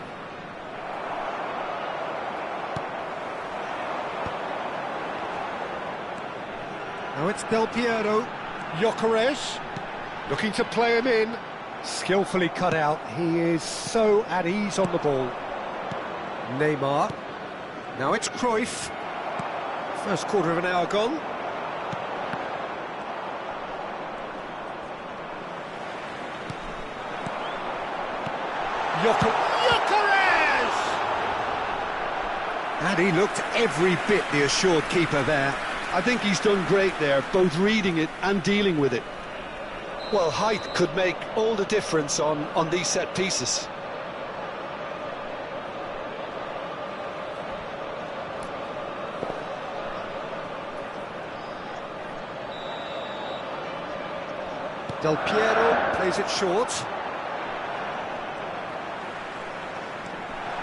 Now it's Del Piero, Gyökeres, looking to play him in. Skillfully cut out. He is so at ease on the ball. Neymar. Now it's Cruyff. First quarter of an hour gone. Gyökeres! And he looked every bit the assured keeper there. I think he's done great there, both reading it and dealing with it. Well, height could make all the difference on these set pieces. Del Piero plays it short.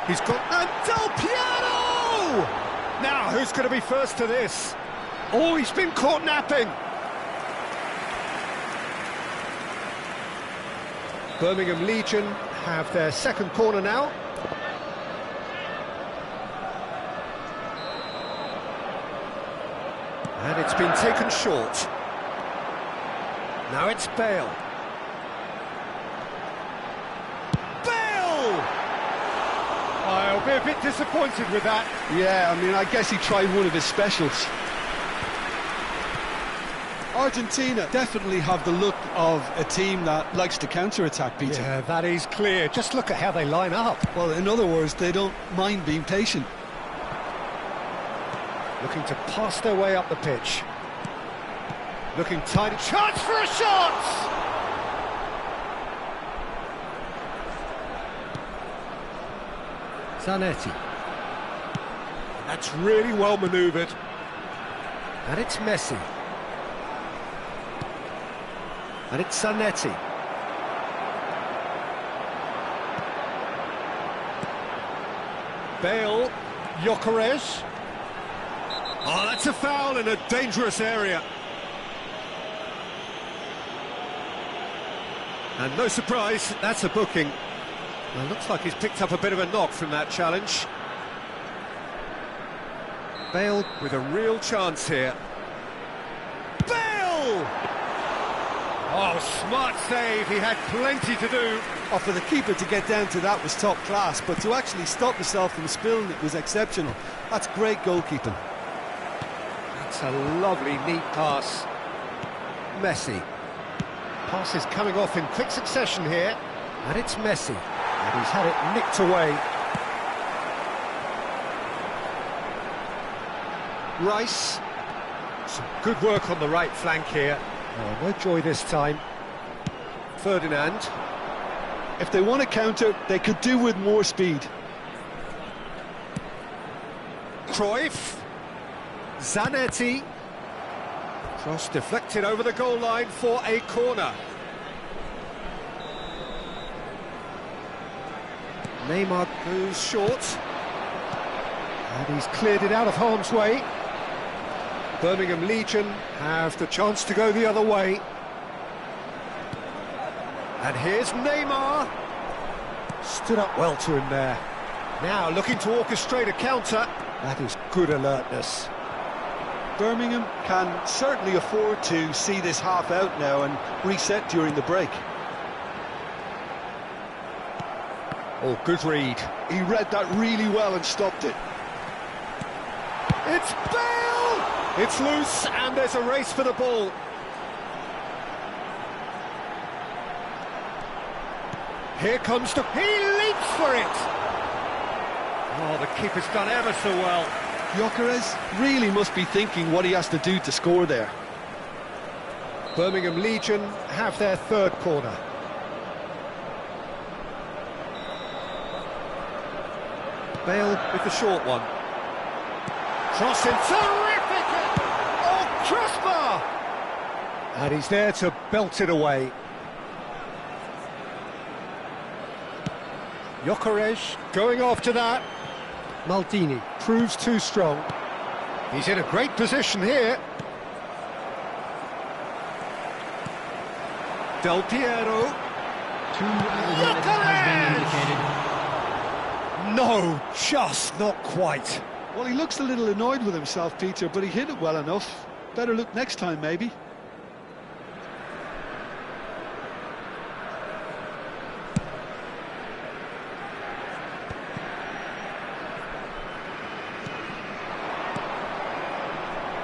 He's got... And Del Piero! Now, who's going to be first to this? Oh, he's been caught napping. Birmingham Legion have their second corner now. And it's been taken short. Now it's Bale. Bale! I'll be a bit disappointed with that. Yeah, I mean, I guess he tried one of his specials. Argentina definitely have the look of a team that likes to counter-attack, Peter. Yeah, that is clear. Just look at how they line up. Well, in other words, they don't mind being patient. Looking to pass their way up the pitch. Looking tiny. Chance for a shot! Zanetti. That's really well manoeuvred. And it's Messi. And it's Zanetti. Bale, Gyökeres. Oh, that's a foul in a dangerous area. And no surprise, that's a booking. Well, looks like he's picked up a bit of a knock from that challenge. Bale with a real chance here. Bale! Oh, smart save, he had plenty to do. Oh, for the keeper to get down to that was top class, but to actually stop himself from spilling it was exceptional. That's great goalkeeping. That's a lovely, neat pass. Messi. Pass is coming off in quick succession here. And it's Messi. And he's had it nicked away. Rice. Some good work on the right flank here. Oh, no joy this time. Ferdinand. If they want to counter, they could do with more speed. Cruyff. Zanetti. Cross deflected over the goal line for a corner. Neymar goes short. And he's cleared it out of harm's way. Birmingham Legion have the chance to go the other way. And here's Neymar. Stood up well to him there. Now looking to orchestrate a counter. That is good alertness. Birmingham can certainly afford to see this half out now and reset during the break. Oh, good read. He read that really well and stopped it. It's Bale! It's loose, and there's a race for the ball. Here comes the... He leaps for it! Oh, the keeper's done ever so well. Gyökeres really must be thinking what he has to do to score there. Birmingham Legion have their third corner. Bale with the short one. Crossing, terrific! Oh, crossbar! And he's there to belt it away. Gyökeres going after that. Maldini proves too strong. He's in a great position here. Del Piero. 2 minutes has been indicated. No, just not quite. Well, he looks a little annoyed with himself, Peter, but he hit it well enough. Better look next time, maybe.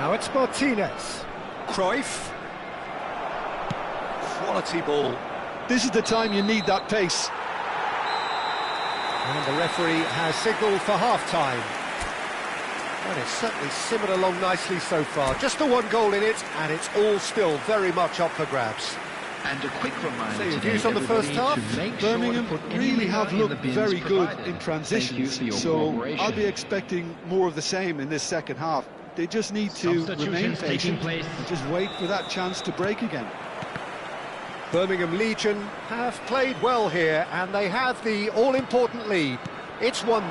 Now it's Martinez. Cruyff. Quality ball. This is the time you need that pace. And the referee has signalled for half-time. And it's certainly simmered along nicely so far. Just the one goal in it, and it's all still very much up for grabs. And a quick reminder So your today, views on the first everybody, half? to make Birmingham sure to put really anything have in the looked bins very good provided. in Thank you transitions, for your so cooperation. I'll be expecting more of the same in this second half. They just need to remain Substitutions taking patient place. and just wait for that chance to break again. Birmingham Legion have played well here, and they have the all-important lead. It's 1-0.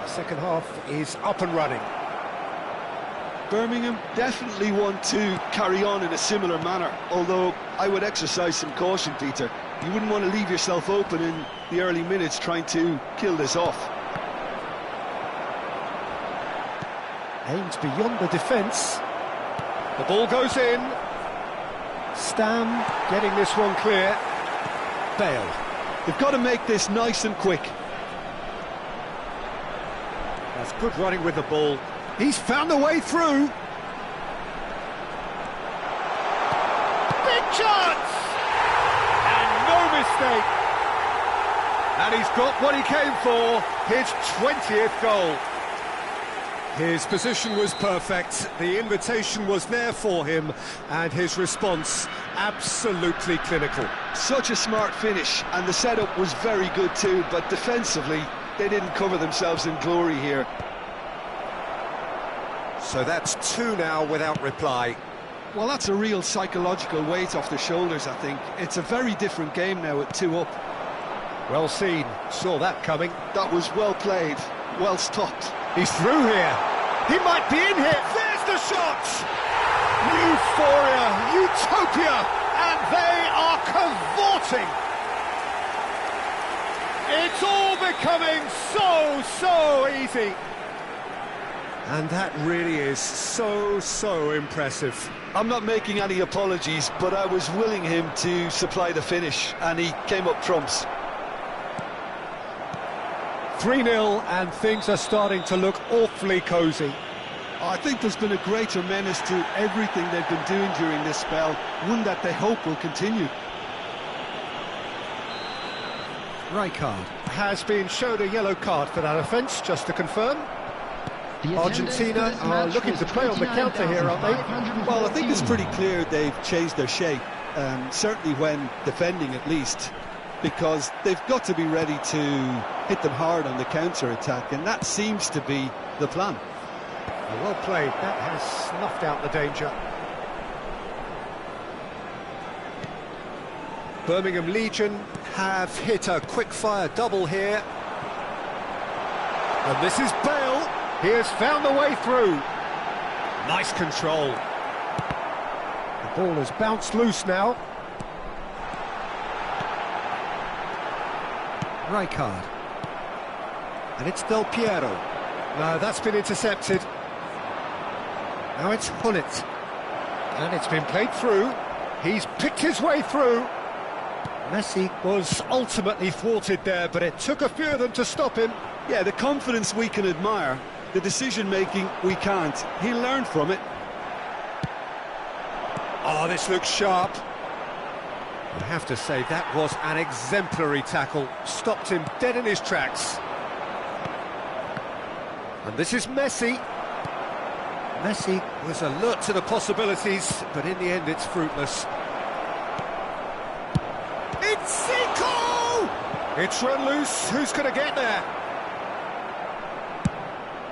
The second half is up and running. Birmingham definitely want to carry on in a similar manner, although I would exercise some caution, Peter. You wouldn't want to leave yourself open in the early minutes trying to kill this off. Aims beyond the defence. The ball goes in. Stam getting this one clear. Bale. They've got to make this nice and quick. That's good running with the ball. He's found a way through. Big chance! And no mistake. And he's got what he came for, his 20th goal. His position was perfect, the invitation was there for him, and his response absolutely clinical. Such a smart finish, and the setup was very good too, but defensively, they didn't cover themselves in glory here. So that's 2 now without reply. Well, that's a real psychological weight off the shoulders, I think. It's a very different game now at 2 up. Well seen, saw that coming. That was well played, well stopped. He's through here. He might be in here. There's the shot! Euphoria, utopia, and they are cavorting. It's all becoming so easy. And that really is so impressive. I'm not making any apologies, but I was willing him to supply the finish, and he came up trumps. 3-0, and things are starting to look awfully cosy. I think there's been a greater menace to everything they've been doing during this spell, one that they hope will continue. Rijkaard has been shown a yellow card for that offence, just to confirm. Argentina are looking to play on the counter here, aren't they? Well, I think it's pretty clear they've changed their shape, certainly when defending at least, because they've got to be ready to hit them hard on the counter-attack, and that seems to be the plan. Well played, that has snuffed out the danger. Birmingham Legion have hit a quick-fire double here. And this is Bale. He has found a way through. Nice control. The ball has bounced loose now. Rijkaard. And it's Del Piero. No, that's been intercepted. Now it's Hullet. And it's been played through. He's picked his way through. Messi was ultimately thwarted there, but it took a few of them to stop him. Yeah, the confidence we can admire, the decision-making we can't. He'll learn from it. Oh, this looks sharp. I have to say, that was an exemplary tackle. Stopped him dead in his tracks. And this is Messi. Messi was alert to the possibilities, but in the end it's fruitless. It's Zico! It's run loose. Who's going to get there?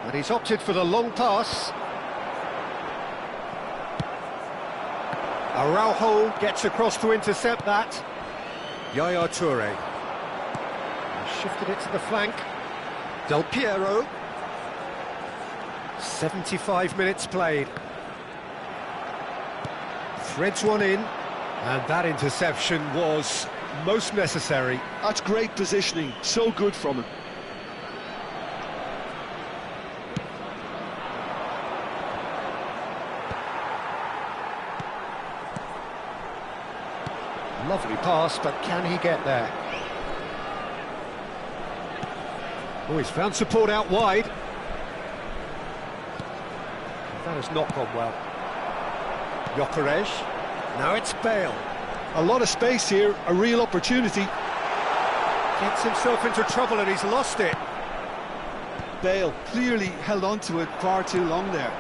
And he's opted for the long pass. Araujo gets across to intercept that. Yaya Toure. Shifted it to the flank. Del Piero. 75 minutes played. Threads one in, and that interception was most necessary. That's great positioning, so good from him. Lovely pass, but can he get there? Oh, he's found support out wide. That has not gone well. Gyökeres. Now it's Bale. A lot of space here, a real opportunity. Gets himself into trouble and he's lost it. Bale clearly held on to it far too long there.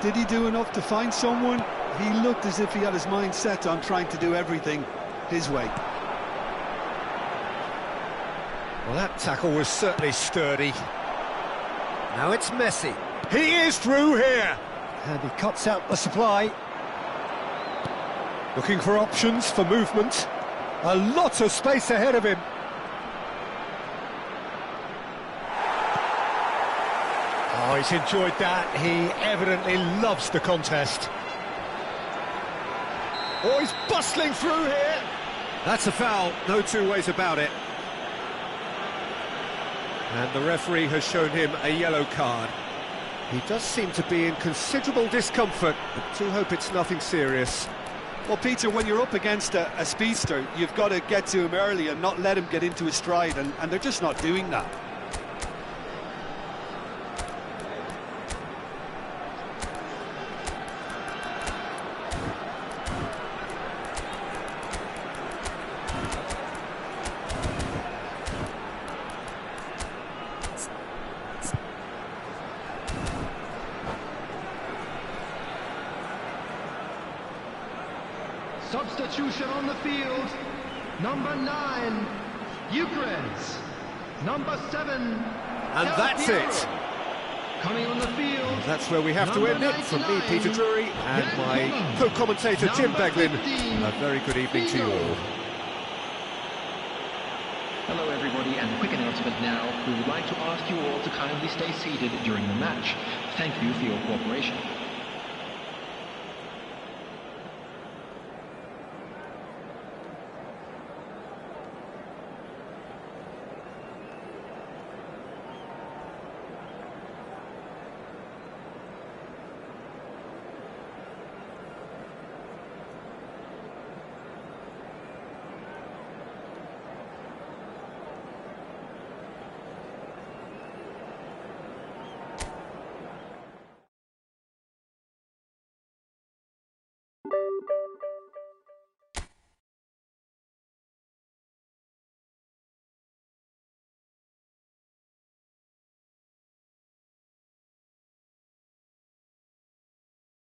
Did he do enough to find someone? He looked as if he had his mind set on trying to do everything his way. Well, that tackle was certainly sturdy. Now it's Messi. He is through here. And he cuts out the supply. Looking for options for movement. A lot of space ahead of him. Oh, he's enjoyed that. He evidently loves the contest. Oh, he's bustling through here. That's a foul, no two ways about it. And the referee has shown him a yellow card. He does seem to be in considerable discomfort, but do hope it's nothing serious. Well, Peter, when you're up against a speedster, you've got to get to him early and not let him get into his stride, and they're just not doing that. Substitution on the field. Number 9, Gyökeres. Number 7, And that's it. coming on the field. That's where we have to end it. From me, Peter Drury, and my co-commentator, Jim Beglin. A very good evening to you all. Hello everybody, and a quick announcement now. We would like to ask you all to kindly stay seated during the match. Thank you for your cooperation.